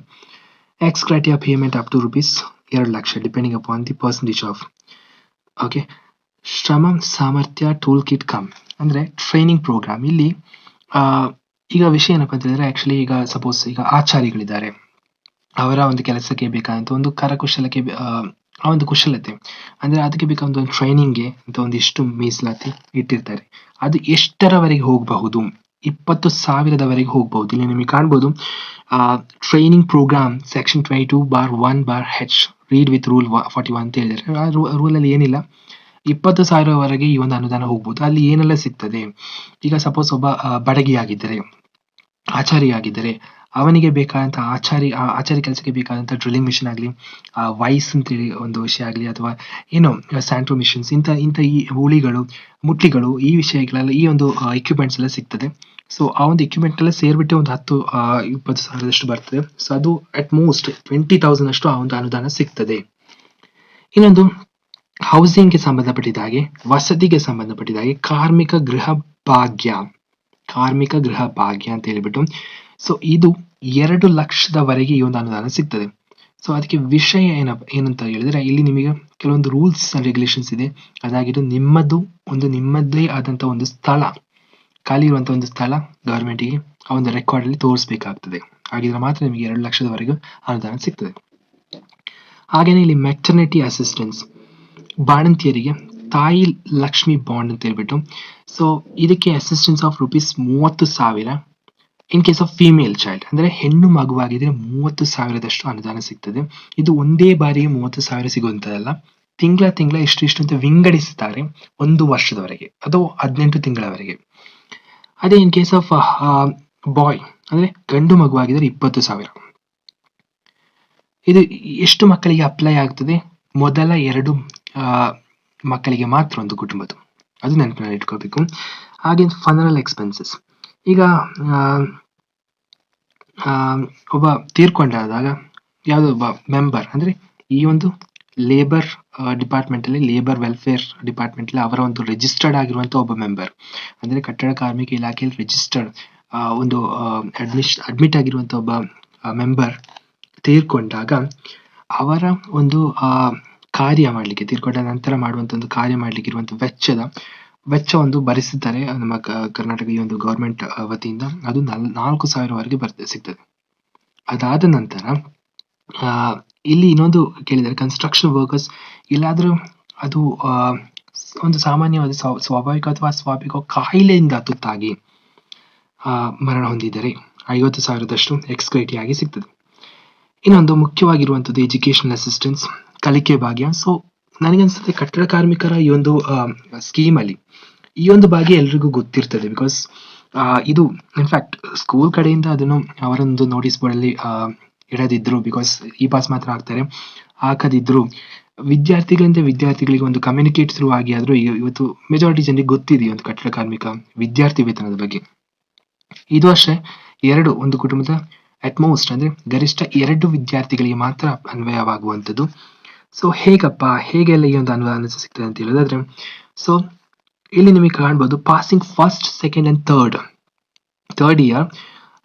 Speaker 2: X criteria payment up to ₹2 lakh depending upon the percentage of okay ಶ್ರಮ ಸಾಮರ್ಥ್ಯ ಟೂಲ್ ಕಿಟ್ ಕಮ್ ಅಂದ್ರೆ ಟ್ರೈನಿಂಗ್ ಪ್ರೋಗ್ರಾಮ್. ಇಲ್ಲಿ ಈಗ ವಿಷಯ ಏನಪ್ಪಾ ಅಂತ ಹೇಳಿದ್ರೆ, ಆಕ್ಚುಲಿ ಈಗ ಸಪೋಸ್ ಈಗ ಆಚಾರಿಗಳಿದ್ದಾರೆ, ಅವರ ಒಂದು ಕೆಲಸಕ್ಕೆ ಬೇಕಾದಂತ ಒಂದು ಕರಕುಶಲಕ್ಕೆ ಆ ಒಂದು ಕುಶಲತೆ, ಅಂದ್ರೆ ಅದಕ್ಕೆ ಬೇಕಾದ ಒಂದು ಟ್ರೈನಿಂಗ್ಗೆ ಅಂತ ಒಂದಿಷ್ಟು ಮೀಸಲಾತಿ ಇಟ್ಟಿರ್ತಾರೆ. ಅದು ಎಷ್ಟರವರೆಗೆ ಹೋಗಬಹುದು? 20,000 ಹೋಗಬಹುದು. ಇಲ್ಲಿ ನಿಮಗೆ ಕಾಣ್ಬೋದು training programme section 22/1/H read with rule 41 ಅಂತ ಹೇಳಿದ್ದಾರೆ. ಆ ರೂಲ್ ಅಲ್ಲಿ ಏನಿಲ್ಲ, 20,000 ಈ ಒಂದು ಅನುದಾನ ಹೋಗ್ಬೋದು. ಅಲ್ಲಿ ಏನೆಲ್ಲ ಸಿಗ್ತದೆ? ಈಗ ಸಪೋಸ್ ಒಬ್ಬ ಬಡಗಿ ಆಗಿದ್ದರೆ, ಆಚಾರಿ ಆಗಿದ್ದರೆ ಅವನಿಗೆ ಬೇಕಾದಂಥ ಆಚಾರಿ ಕೆಲಸಕ್ಕೆ ಬೇಕಾದಂಥ ಡ್ರಿಲ್ಲಿಂಗ್ ಮಿಷಿನ್ ಆಗಲಿ, ವೈಸ್ ಅಂತೇಳಿ ಒಂದು ವಿಷಯ ಆಗಲಿ, ಅಥವಾ ಏನೋ ಸ್ಯಾಂಟ್ರೋ ಮಿಷನ್ಸ್, ಇಂಥ ಈ ಉಳಿಗಳು, ಮುಟ್ಲಿಗಳು, ಈ ವಿಷಯಗಳೆಲ್ಲ, ಈ ಒಂದು ಎಕ್ವಿಪ್ಮೆಂಟ್ಸ್ ಎಲ್ಲ ಸಿಗ್ತದೆ. ಸೊ ಆ ಒಂದು ಎಕ್ವಿಪ್ಮೆಂಟ್ ಎಲ್ಲ ಸೇರಿಬಿಟ್ಟು ಒಂದು 10-20 ಸಾವಿರದಷ್ಟು ಬರ್ತದೆ. ಸೊ ಅದು ಅಟ್ ಮೋಸ್ಟ್ 20,000 ಅಷ್ಟು ಆ ಒಂದು ಅನುದಾನ ಸಿಗ್ತದೆ. ಇನ್ನೊಂದು ಹೌಸಿಂಗ್ಗೆ ಸಂಬಂಧಪಟ್ಟಿದ ಹಾಗೆ, ವಸತಿಗೆ ಸಂಬಂಧಪಟ್ಟಿದ ಹಾಗೆ ಕಾರ್ಮಿಕ ಗೃಹ ಭಾಗ್ಯ ಅಂತ ಹೇಳಿಬಿಟ್ಟು, ಸೊ ಇದು 2 ಲಕ್ಷದವರೆಗೆ ಈ ಒಂದು ಅನುದಾನ ಸಿಗ್ತದೆ. ಸೊ ಅದಕ್ಕೆ ವಿಷಯ ಏನಂತ ಹೇಳಿದ್ರೆ, ಇಲ್ಲಿ ನಿಮಗೆ ಕೆಲವೊಂದು ರೂಲ್ಸ್ ಅಂಡ್ ರೆಗ್ಯುಲೇಷನ್ಸ್ ಇದೆ. ಅದಾಗಿದ್ದು ನಿಮ್ಮದೇ ಆದಂತ ಒಂದು ಸ್ಥಳ, ಖಾಲಿ ಇರುವಂತ ಒಂದು ಸ್ಥಳ ಗವರ್ಮೆಂಟಿಗೆ ಆ ಒಂದು ರೆಕಾರ್ಡ್ ಅಲ್ಲಿ ತೋರಿಸಬೇಕಾಗ್ತದೆ. ಹಾಗಿದ್ರೆ ಮಾತ್ರ ನಿಮಗೆ 2 ಲಕ್ಷದವರೆಗೂ ಅನುದಾನ ಸಿಗ್ತದೆ. ಹಾಗೇನೆ ಇಲ್ಲಿ ಮೆಟರ್ನಿಟಿ ಅಸಿಸ್ಟೆನ್ಸ್, ಬಾಣಂತಿಯರಿಗೆ ತಾಯಿ ಲಕ್ಷ್ಮಿ ಬಾಂಡ್ ಅಂತ ಹೇಳ್ಬಿಟ್ಟು, ಸೊ ಇದಕ್ಕೆ assistance of ₹30,000 in case of female child, ಅಂದ್ರೆ ಹೆಣ್ಣು ಮಗುವಾಗಿದ್ರೆ 30,000ದಷ್ಟು ಅನುದಾನ ಸಿಗ್ತದೆ. ಇದು ಒಂದೇ ಬಾರಿಗೆ 30,000 ಸಿಗುವಂತದಲ್ಲ, ತಿಂಗಳ ಇಷ್ಟು ಅಂತ ವಿಂಗಡಿಸುತ್ತಾರೆ 1 ವರ್ಷದವರೆಗೆ ಅಥವಾ 18 ತಿಂಗಳವರೆಗೆ. ಅದೇ ಇನ್ ಕೇಸ್ ಆಫ್ ಬಾಯ್ ಅಂದ್ರೆ ಗಂಡು ಮಗುವಾಗಿದ್ರೆ 20,000. ಇದು ಎಷ್ಟು ಮಕ್ಕಳಿಗೆ ಅಪ್ಲೈ ಆಗ್ತದೆ? ಮೊದಲ 2 ಮಕ್ಕಳಿಗೆ ಮಾತ್ರ ಒಂದು ಕುಟುಂಬದ್ದು, ಅದು ನೆನಪಿನಲ್ಲಿ ಇಟ್ಕೋಬೇಕು. ಹಾಗೆ ಫನರಲ್ ಎಕ್ಸ್ಪೆನ್ಸಸ್, ಈಗ ಒಬ್ಬ ತೀರ್ಕೊಂಡಾದಾಗ ಯಾವುದೋ ಒಬ್ಬ ಮೆಂಬರ್, ಅಂದ್ರೆ ಈ ಒಂದು ಲೇಬರ್ ಡಿಪಾರ್ಟ್ಮೆಂಟ್ ಅಲ್ಲಿ, ಲೇಬರ್ ವೆಲ್ಫೇರ್ ಡಿಪಾರ್ಟ್ಮೆಂಟ್ ಅಲ್ಲಿ ಅವರ ಒಂದು ರಿಜಿಸ್ಟರ್ಡ್ ಆಗಿರುವಂತ ಒಬ್ಬ ಮೆಂಬರ್, ಅಂದ್ರೆ ಕಟ್ಟಡ ಕಾರ್ಮಿಕ ಇಲಾಖೆಯಲ್ಲಿ ರಿಜಿಸ್ಟರ್ಡ್ ಒಂದು ಅಡ್ಮಿಟ್ ಆಗಿರುವಂತ ಒಬ್ಬ ಮೆಂಬರ್ ತೀರ್ಕೊಂಡಾಗ ಅವರ ಒಂದು ಕಾರ್ಯ ಮಾಡಲಿಕ್ಕೆ, ತೀರ್ಕೊಂಡ ನಂತರ ಮಾಡುವಂತ ಒಂದು ಕಾರ್ಯ ಮಾಡಲಿಕ್ಕೆ ಇರುವಂತ ವೆಚ್ಚ ಒಂದು ಭರಿಸುತ್ತಾರೆ ನಮ್ಮ ಕರ್ನಾಟಕ ಈ ಒಂದು ಗವರ್ಮೆಂಟ್ ವತಿಯಿಂದ. ಅದು 4,000ವರೆಗೆ ಸಿಗ್ತದೆ. ಅದಾದ ನಂತರ ಇಲ್ಲಿ ಇನ್ನೊಂದು ಕೇಳಿದರೆ, ಕನ್ಸ್ಟ್ರಕ್ಷನ್ ವರ್ಕರ್ಸ್ ಇಲ್ಲಾದ್ರೂ ಅದು ಒಂದು ಸಾಮಾನ್ಯವಾದ ಸ್ವಾಭಾವಿಕ ಅಥವಾ ಅಸ್ವಾಭಾವಿಕ ಕಾಯಿಲೆಯಿಂದ ತುತ್ತಾಗಿ ಮರಣ ಹೊಂದಿದರೆ 50,000ದಷ್ಟು ಎಕ್ಸ್ಗ್ರೇಟಿವ್ ಆಗಿ ಸಿಗ್ತದೆ. ಇನ್ನೊಂದು ಮುಖ್ಯವಾಗಿರುವಂತದ್ದು ಎಜುಕೇಶನಲ್ ಅಸಿಸ್ಟೆನ್ಸ್, ಕಲಿಕೆ ಭಾಗ್ಯ. ಸೊ ನನಗನ್ಸುತ್ತೆ ಕಟ್ಟಡ ಕಾರ್ಮಿಕರ ಈ ಒಂದು ಸ್ಕೀಮ್ ಅಲ್ಲಿ ಈ ಒಂದು ಭಾಗ್ಯ ಎಲ್ರಿಗೂ ಗೊತ್ತಿರ್ತದೆ. ಬಿಕಾಸ್ ಇದು ಇನ್ಫ್ಯಾಕ್ಟ್ ಸ್ಕೂಲ್ ಕಡೆಯಿಂದ ಅದನ್ನು ಅವರೊಂದು ನೋಟಿಸ್ ಬೋರ್ಡ್ ಅಲ್ಲಿ ಇಡದಿದ್ರು, ಬಿಕಾಸ್ ಈ ಪಾಸ್ ಮಾತ್ರ ಆಗ್ತಾರೆ, ಹಾಕದಿದ್ರು ವಿದ್ಯಾರ್ಥಿಗಳಿಗೆ ಒಂದು ಕಮ್ಯುನಿಕೇಟ್ ಥ್ರೂ ಆಗಿ ಆದ್ರೂ ಇವತ್ತು ಮೆಜಾರಿಟಿ ಜನರಿಗೆ ಗೊತ್ತಿದೆ ಒಂದು ಕಟ್ಟಡ ಕಾರ್ಮಿಕ ವಿದ್ಯಾರ್ಥಿ ವೇತನದ ಬಗ್ಗೆ. ಇದು ಅಷ್ಟೇ, ಒಂದು ಕುಟುಂಬದ ಅಟ್ ಮೋಸ್ಟ್ ಅಂದ್ರೆ ಗರಿಷ್ಠ 2 ವಿದ್ಯಾರ್ಥಿಗಳಿಗೆ ಮಾತ್ರ ಅನ್ವಯವಾಗುವಂಥದ್ದು. ಸೊ ಹೇಗೆಲ್ಲ ಈ ಒಂದು ಅನುದಾನ ಸಿಗ್ತದೆ ಅಂತ ಹೇಳಿದ್ರೆ, ಸೊ ಇಲ್ಲಿ ನಿಮಗೆ ಕಾಣ್ಬೋದು, passing first, second and third year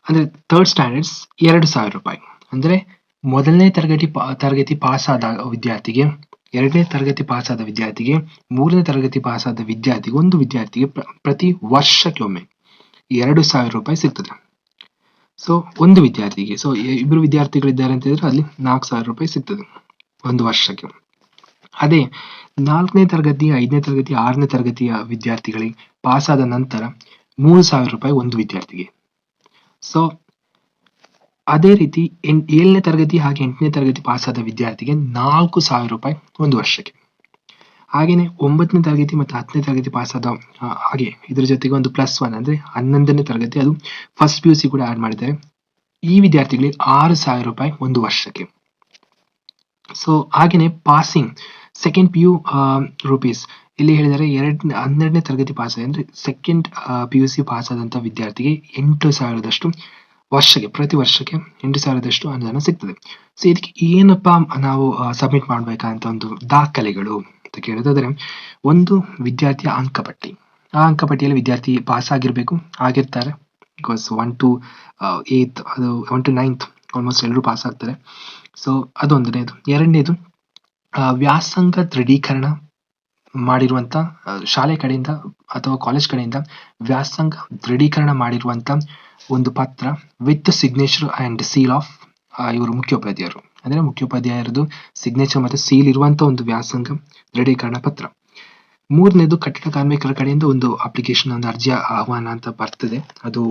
Speaker 2: ಅಂದ್ರೆ ಥರ್ಡ್ ಸ್ಟ್ಯಾಂಡರ್ಡ್ಸ್ ₹2,000. ಅಂದ್ರೆ ಮೊದಲನೇ ತರಗತಿ ಪಾಸ್ ಆದ ವಿದ್ಯಾರ್ಥಿಗೆ, 2ನೇ ತರಗತಿ ಪಾಸ್ ಆದ ವಿದ್ಯಾರ್ಥಿಗೆ, 3ನೇ ತರಗತಿ ಪಾಸ್ ಆದ ವಿದ್ಯಾರ್ಥಿಗೆ, ಒಂದು ವಿದ್ಯಾರ್ಥಿಗೆ ಪ್ರತಿ ವರ್ಷಕ್ಕೆ ಒಮ್ಮೆ ₹2,000 ಸಿಗ್ತದೆ. ಸೊ ಒಂದು ವಿದ್ಯಾರ್ಥಿಗೆ, ಸೊ 2 ವಿದ್ಯಾರ್ಥಿಗಳಿದ್ದಾರೆ ಅಂತ ಹೇಳಿದ್ರೆ ಅಲ್ಲಿ ₹4,000 ಸಿಗ್ತದೆ ಒಂದು ವರ್ಷಕ್ಕೆ. ಅದೇ 4ನೇ ತರಗತಿ, 5ನೇ ತರಗತಿ, 6ನೇ ತರಗತಿಯ ವಿದ್ಯಾರ್ಥಿಗಳಿಗೆ ಪಾಸ್ ಆದ ನಂತರ ₹3,000 ಒಂದು ವಿದ್ಯಾರ್ಥಿಗೆ. ಸೊ ಅದೇ ರೀತಿ 7ನೇ ತರಗತಿ ಹಾಗೆ 8ನೇ ತರಗತಿ ಪಾಸ್ ಆದ ವಿದ್ಯಾರ್ಥಿಗೆ ₹4,000 ಒಂದು ವರ್ಷಕ್ಕೆ. ಹಾಗೇನೆ 9ನೇ ತರಗತಿ ಮತ್ತು 10ನೇ ತರಗತಿ ಪಾಸ್ ಆದ ಹಾಗೆ ಇದ್ರ ಜೊತೆಗೆ ಒಂದು +1 ಅಂದ್ರೆ 11ನೇ ತರಗತಿ, ಅದು ಫಸ್ಟ್ PUC ಕೂಡ ಆಡ್ ಮಾಡಿದ್ದಾರೆ, ಈ ವಿದ್ಯಾರ್ಥಿಗಳಿಗೆ ₹6,000 ಒಂದು ವರ್ಷಕ್ಕೆ. ಸೊ ಹಾಗೇನೆ ಪಾಸಿಂಗ್ ಸೆಕೆಂಡ್ PU ರೂಪೀಸ್, ಇಲ್ಲಿ ಹೇಳಿದರೆ 12ನೇ ತರಗತಿ ಪಾಸ್ ಅಂದ್ರೆ ಸೆಕೆಂಡ್ PUC ಪಾಸ್ ಆದಂತ ವಿದ್ಯಾರ್ಥಿಗೆ 8,000ದಷ್ಟು ವರ್ಷಕ್ಕೆ, ಪ್ರತಿ ವರ್ಷಕ್ಕೆ 8,000ದಷ್ಟು ಅನುದಾನ ಸಿಗ್ತದೆ. ಸೊ ಇದಕ್ಕೆ ಏನಪ್ಪಾ ನಾವು ಸಬ್ಮಿಟ್ ಮಾಡ್ಬೇಕಂತ ಒಂದು ದಾಖಲೆಗಳು ಅಂತ ಕೇಳೋದಾದ್ರೆ, ಒಂದು ವಿದ್ಯಾರ್ಥಿಯ ಅಂಕಪಟ್ಟಿ, ಆ ಅಂಕಪಟ್ಟಿಯಲ್ಲಿ ವಿದ್ಯಾರ್ಥಿ ಪಾಸ್ ಆಗಿರ್ತಾರೆ, ಬಿಕಾಸ್ 1 to 8th, ಅದು 1 to 9th ಆಲ್ಮೋಸ್ಟ್ ಎಲ್ಲರೂ ಪಾಸ್ ಆಗ್ತಾರೆ. ಸೊ ಅದೊಂದನೇದು. ಎರಡನೇದು ವ್ಯಾಸಂಗ ದೃಢೀಕರಣ ಮಾಡಿರುವಂತ ಶಾಲೆ ಕಡೆಯಿಂದ ಅಥವಾ ಕಾಲೇಜ್ ಕಡೆಯಿಂದ ವ್ಯಾಸಂಗ ದೃಢೀಕರಣ ಮಾಡಿರುವಂತ ಒಂದು ಪತ್ರ with signature and seal of ಇವರು ಮುಖ್ಯೋಪಾಧ್ಯಾಯರು, ಅಂದ್ರೆ ಮುಖ್ಯೋಪಾಧ್ಯಾಯರದು ಸಿಗ್ನೇಚರ್ ಮತ್ತೆ ಸೀಲ್ ಇರುವಂತ ಒಂದು ವ್ಯಾಸಂಗ ದೃಢೀಕರಣ ಪತ್ರ. ಮೂರನೇದು ಕಟ್ಟಡ ಕಾರ್ಮಿಕರ ಕಡೆಯಿಂದ ಒಂದು ಅಪ್ಲಿಕೇಶನ್, ಒಂದು ಅರ್ಜಿಯ ಆಹ್ವಾನ ಅಂತ ಬರ್ತದೆ. ಅದು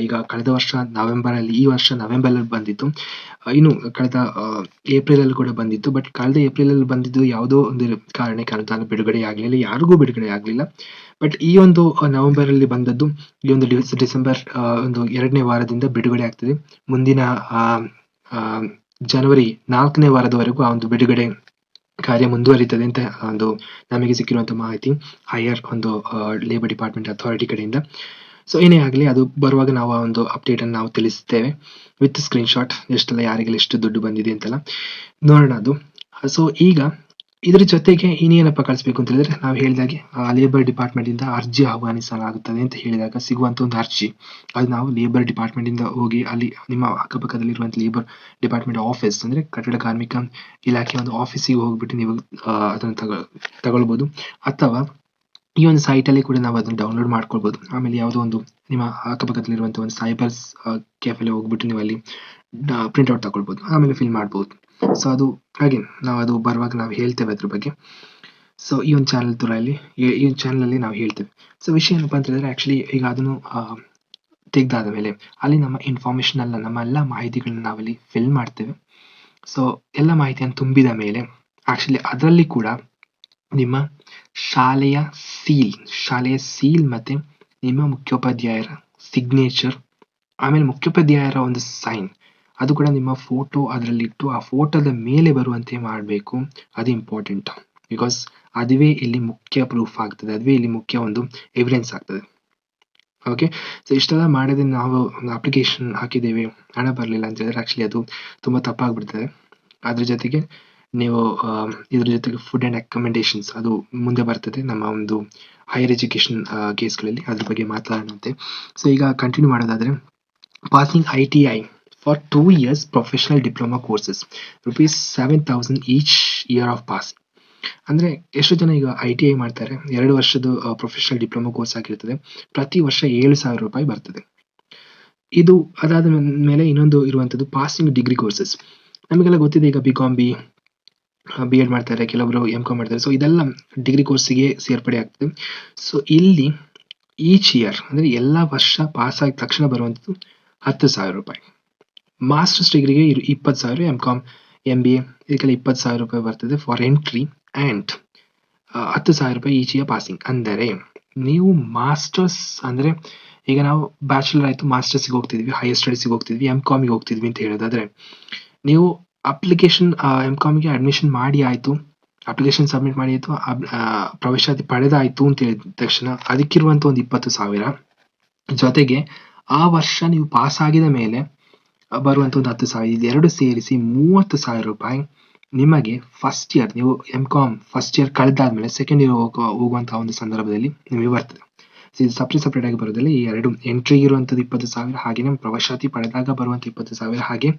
Speaker 2: ಈಗ ಕಳೆದ ವರ್ಷ ನವೆಂಬರ್ ಅಲ್ಲಿ, ಈ ವರ್ಷ ನವೆಂಬರ್ ಅಲ್ಲಿ ಬಂದಿತ್ತು. ಇನ್ನು ಕಳೆದ ಏಪ್ರಿಲ್ ಅಲ್ಲಿ ಕೂಡ ಬಂದಿತ್ತು. ಬಟ್ ಕಳೆದ ಏಪ್ರಿಲ್ ಅಲ್ಲಿ ಬಂದಿದ್ದು ಯಾವುದೋ ಒಂದು ಕಾರಣಕ್ಕೆ ಅನುದಾನ ಬಿಡುಗಡೆ ಆಗಲಿಲ್ಲ, ಯಾರಿಗೂ ಬಿಡುಗಡೆ ಆಗಲಿಲ್ಲ. ಬಟ್ ಈ ಒಂದು ನವೆಂಬರ್ ಅಲ್ಲಿ ಬಂದದ್ದು ಈ ಒಂದು ಡಿಸೆಂಬರ್ ಒಂದು 2ನೇ ವಾರದಿಂದ ಬಿಡುಗಡೆ ಆಗ್ತದೆ. ಮುಂದಿನ ಜನವರಿ 4ನೇ ವಾರದವರೆಗೂ ಆ ಒಂದು ಬಿಡುಗಡೆ ಕಾರ್ಯ ಮುಂದುವರಿತದೆ ಅಂತ ಒಂದು ನಮಗೆ ಸಿಕ್ಕಿರುವಂತಹ ಮಾಹಿತಿ ಹೈಯರ್ ಒಂದು ಲೇಬರ್ ಡಿಪಾರ್ಟ್ಮೆಂಟ್ ಅಥಾರಿಟಿ ಕಡೆಯಿಂದ. ಸೊ ಏನೇ ಆಗಲಿ, ಅದು ಬರುವಾಗ ನಾವು ಆ ಒಂದು ಅಪ್ಡೇಟ್ ಅನ್ನು ನಾವು ತಿಳಿಸ್ತೇವೆ ವಿತ್ ಸ್ಕ್ರೀನ್ ಶಾಟ್, ಎಷ್ಟೆಲ್ಲ ಯಾರಿಗೆಲ್ಲ ಎಷ್ಟು ದುಡ್ಡು ಬಂದಿದೆ ಅಂತೆಲ್ಲ ನೋಡೋಣ ಅದು. ಸೊ ಈಗ ಇದ್ರ ಜೊತೆಗೆ ಇನ್ನೇನಪ್ಪ ಕಳಿಸ್ಬೇಕು ಅಂತ ಹೇಳಿದ್ರೆ, ನಾವು ಹೇಳಿದಾಗೆ ಲೇಬರ್ ಡಿಪಾರ್ಟ್ಮೆಂಟ್ ಇಂದ ಅರ್ಜಿ ಆಹ್ವಾನಿಸಲಾಗುತ್ತದೆ ಅಂತ ಹೇಳಿದಾಗ ಸಿಗುವಂತ ಒಂದು ಅರ್ಜಿ, ಅದು ನಾವು ಲೇಬರ್ ಡಿಪಾರ್ಟ್ಮೆಂಟ್ ಇಂದ ಹೋಗಿ ಅಲ್ಲಿ ನಿಮ್ಮ ಅಕ್ಕಪಕ್ಕದಲ್ಲಿರುವಂತ ಲೇಬರ್ ಡಿಪಾರ್ಟ್ಮೆಂಟ್ ಆಫೀಸ್ ಅಂದ್ರೆ ಕಟ್ಟಡ ಕಾರ್ಮಿಕ ಇಲಾಖೆ ಒಂದು ಆಫೀಸಿಗೆ ಹೋಗ್ಬಿಟ್ಟು ನೀವು ಅದನ್ನು ತಗೊಳ್ಬಹುದು. ಅಥವಾ ಈ ಒಂದು ಸೈಟ್ ಅಲ್ಲಿ ಕೂಡ ನಾವು ಅದನ್ನು ಡೌನ್ಲೋಡ್ ಮಾಡ್ಕೊಳ್ಬಹುದು. ಆಮೇಲೆ ಯಾವುದೋ ಒಂದು ನಿಮ್ಮ ಅಕ್ಕಪಕ್ಕದಲ್ಲಿರುವಂತಹ ಒಂದು ಸೈಬರ್ ಕೆಫೆಲಿ ಹೋಗ್ಬಿಟ್ಟು ನೀವು ಅಲ್ಲಿ ಪ್ರಿಂಟ್ಔಟ್ ತಗೊಳ್ಬಹುದು, ಆಮೇಲೆ ಫಿಲ್ ಮಾಡಬಹುದು. ಸೊ ಅದು ಹಾಗೆ ನಾವು ಅದು ಬರುವಾಗ ನಾವು ಹೇಳ್ತೇವೆ ಅದ್ರ ಬಗ್ಗೆ. ಸೊ ಈ ಒಂದು ಚಾನಲ್ ತುರಲ್ಲಿ ಈ ಒಂದು ಚಾನಲ್ ಅಲ್ಲಿ ನಾವು ಹೇಳ್ತೇವೆ. ಸೊ ವಿಷಯ ಏನಪ್ಪಾ ಅಂತ ಹೇಳಿದ್ರೆ, ಆಕ್ಚುಲಿ ಈಗ ಅದನ್ನು ತೆಗ್ದಾದ ಮೇಲೆ ಅಲ್ಲಿ ನಮ್ಮ ಇನ್ಫಾರ್ಮೇಶನ್ ಅಲ್ಲ, ನಮ್ಮ ಎಲ್ಲ ಮಾಹಿತಿಗಳನ್ನ ನಾವಲ್ಲಿ ಫಿಲ್ ಮಾಡ್ತೇವೆ. ಸೊ ಎಲ್ಲ ಮಾಹಿತಿಯನ್ನು ತುಂಬಿದ ಮೇಲೆ ಆಕ್ಚುಲಿ ಅದರಲ್ಲಿ ಕೂಡ ನಿಮ್ಮ ಶಾಲೆಯ ಸೀಲ್ ಮತ್ತೆ ನಿಮ್ಮ ಮುಖ್ಯೋಪಾಧ್ಯಾಯರ ಸಿಗ್ನೇಚರ್, ಆಮೇಲೆ ಮುಖ್ಯೋಪಾಧ್ಯಾಯರ ಒಂದು ಸೈನ್, ಅದು ಕೂಡ ನಿಮ್ಮ ಫೋಟೋ ಅದರಲ್ಲಿಟ್ಟು ಆ ಫೋಟೋದ ಮೇಲೆ ಬರುವಂತೆ ಮಾಡಬೇಕು. ಅದು ಇಂಪಾರ್ಟೆಂಟ್, ಬಿಕಾಸ್ ಅದುವೇ ಇಲ್ಲಿ ಮುಖ್ಯ ಪ್ರೂಫ್ ಆಗ್ತದೆ, ಅದುವೇ ಇಲ್ಲಿ ಮುಖ್ಯ ಒಂದು ಎವಿಡೆನ್ಸ್ ಆಗ್ತದೆ. ಓಕೆ, ಸೊ ಇಷ್ಟೆಲ್ಲ ಮಾಡಿದ್ರೆ ನಾವು ಅಪ್ಲಿಕೇಶನ್ ಹಾಕಿದ್ದೇವೆ, ಹಣ ಬರಲಿಲ್ಲ ಅಂತ ಹೇಳಿದ್ರೆ ಆಕ್ಚುಲಿ ಅದು ತುಂಬಾ ತಪ್ಪಾಗ್ಬಿಡ್ತದೆ. ಅದ್ರ ಜೊತೆಗೆ ನೀವು ಇದ್ರ ಜೊತೆಗೆ ಫುಡ್ ಅಂಡ್ ಅಕಾಮಿಡೇಷನ್ಸ್ ಅದು ಮುಂದೆ ಬರ್ತದೆ ನಮ್ಮ ಒಂದು ಹೈಯರ್ ಎಜುಕೇಶನ್ ಕೇಸ್ಗಳಲ್ಲಿ, ಅದ್ರ ಬಗ್ಗೆ ಮಾತಾಡೋಣಂತೆ. ಸೊ ಈಗ ಕಂಟಿನ್ಯೂ ಮಾಡೋದಾದ್ರೆ, passing ITI for 2 years professional diploma courses ₹7,000 each year of passing. ಅಂದ್ರೆ ಎಷ್ಟು ಜನ ಈಗ ITI ಮಾಡ್ತಾರೆ, 2 ವರ್ಷದ ಪ್ರೊಫೆಷನಲ್ ಡಿಪ್ಲೊಮಾ ಕೋರ್ಸ್ ಆಗಿರ್ತದೆ, ಪ್ರತಿ ವರ್ಷ ₹7,000 ಬರ್ತದೆ. ಇದು ಅದಾದ ಮೇಲೆ ಇನ್ನೊಂದು ಇರುವಂತದ್ದು ಪಾಸಿಂಗ್ ಡಿಗ್ರಿ ಕೋರ್ಸಸ್. ನಮಗೆಲ್ಲ ಗೊತ್ತಿದೆ, ಈಗ BCom B.Ed ಮಾಡ್ತಾರೆ, ಕೆಲವರು M.Com ಮಾಡ್ತಾರೆ. ಸೊ ಇದೆಲ್ಲ ಡಿಗ್ರಿ ಕೋರ್ಸಿಗೆ ಸೇರ್ಪಡೆ ಆಗ್ತದೆ. ಸೊ ಇಲ್ಲಿ ಈಚ್ ಇಯರ್ ಅಂದ್ರೆ ಎಲ್ಲ ವರ್ಷ ಪಾಸ್ ಆಗಿದ ತಕ್ಷಣ ಬರುವಂತದ್ದು ₹10,000. ಮಾಸ್ಟರ್ಸ್ ಡಿಗ್ರಿಗೆ 20,000, M.Com MBA ಇದಕ್ಕೆಲ್ಲ ₹20,000 ಬರ್ತದೆ for entry and ₹10,000 each year passing. ಅಂದರೆ ನೀವು ಮಾಸ್ಟರ್ಸ್ ಅಂದ್ರೆ ಈಗ ನಾವು ಬ್ಯಾಚುಲರ್ ಆಯ್ತು, ಮಾಸ್ಟರ್ಸ್ಗೆ ಹೋಗ್ತಿದ್ವಿ, ಹೈಯರ್ ಸ್ಟಡೀಸ್ಗೆ ಹೋಗ್ತಿದ್ವಿ, M.Com ಹೋಗ್ತಿದ್ವಿ ಅಂತ ಹೇಳೋದಾದ್ರೆ, ನೀವು ಅಪ್ಲಿಕೇಶನ್ M.Com ಅಡ್ಮಿಷನ್ ಮಾಡಿ ಆಯ್ತು, ಅಪ್ಲಿಕೇಶನ್ ಸಬ್ಮಿಟ್ ಮಾಡಿ ಆಯ್ತು, ಪ್ರವೇಶಾತಿ ಪಡೆದಾಯ್ತು ಅಂತ ಹೇಳಿದ ತಕ್ಷಣ ಅದಕ್ಕಿರುವಂತ ಒಂದು 20,000 ಜೊತೆಗೆ ಆ ವರ್ಷ ನೀವು ಪಾಸ್ ಆಗಿದ ಮೇಲೆ ಬರುವಂತ ಒಂದು 10,000, ಇದೆರಡು ಸೇರಿಸಿ ₹30,000 ನಿಮಗೆ ಫಸ್ಟ್ ಇಯರ್, ನೀವು M.Com ಫಸ್ಟ್ ಇಯರ್ ಕಳೆದಾದ್ಮೇಲೆ ಸೆಕೆಂಡ್ ಇಯರ್ ಹೋಗುವಂತಹ ಒಂದು ಸಂದರ್ಭದಲ್ಲಿ ನಿಮಗೆ ಬರ್ತದೆ. ಇದು ಸಪ್ರೇಟ್ ಆಗಿ ಬರೋದಿಲ್ಲ. ಈ ಎರಡು ಎಂಟ್ರಿ ಇರುವಂತದ್ದು 20,000, ಹಾಗೆ ನಿಮ್ಮ ಪ್ರವೇಶಾತಿ ಪಡೆದಾಗ ಬರುವಂತ 20,000, ಹಾಗೆ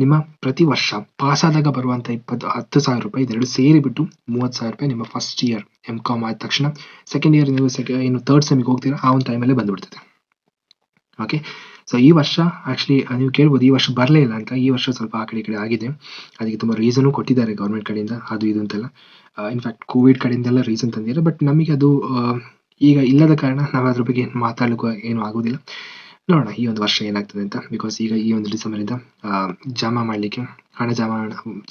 Speaker 2: ನಿಮ್ಮ ಪ್ರತಿ ವರ್ಷ ಪಾಸ್ ಆದಾಗ ಬರುವಂತ ₹10,000, ಇದೆರಡು ಸೇರಿಬಿಟ್ಟು ₹30,000 ನಿಮ್ಮ ಫಸ್ಟ್ ಇಯರ್ M.Com ಆದ ತಕ್ಷಣ. ಸೆಕೆಂಡ್ ಇಯರ್ ನೀವು ಇನ್ನು ಥರ್ಡ್ ಸೆಮಿಗೆ ಹೋಗ್ತೀರಾ, ಆ ಒಂದು ಟೈಮಲ್ಲೇ ಬಂದ್ಬಿಡ್ತದೆ. ಓಕೆ, ಸೊ ಈ ವರ್ಷ ಆಕ್ಚುಲಿ ನೀವು ಕೇಳ್ಬೋದು ಈ ವರ್ಷ ಬರಲೇ ಇಲ್ಲ ಅಂತ. ಈ ವರ್ಷ ಸ್ವಲ್ಪ ಆ ಕಡೆ ಆಗಿದೆ, ಅದಕ್ಕೆ ತುಂಬಾ ರೀಸನ್ ಕೊಟ್ಟಿದ್ದಾರೆ ಗೌರ್ಮೆಂಟ್ ಕಡೆಯಿಂದ, ಅದು ಇದು ಅಂತೆಲ್ಲ. ಇನ್ಫ್ಯಾಕ್ಟ್ ಕೋವಿಡ್ ಕಡೆಯಿಂದೆಲ್ಲ ರೀಸನ್ ತಂದಿದ್ದಾರೆ. ಬಟ್ ನಮಗೆ ಅದು ಈಗ ಇಲ್ಲದ ಕಾರಣ ನಾವು ಅದ್ರ ಬಗ್ಗೆ ಮಾತಾಡ್ಲಿಕ್ಕೆ ಏನು ಆಗೋದಿಲ್ಲ. ನೋಡೋಣ ಈ ಒಂದು ವರ್ಷ ಏನಾಗ್ತದೆ ಅಂತ. ಬಿಕಾಸ್ ಈಗ ಈ ಒಂದು ಡಿಸೆಂಬರ್ ಇಂದ ಹಣ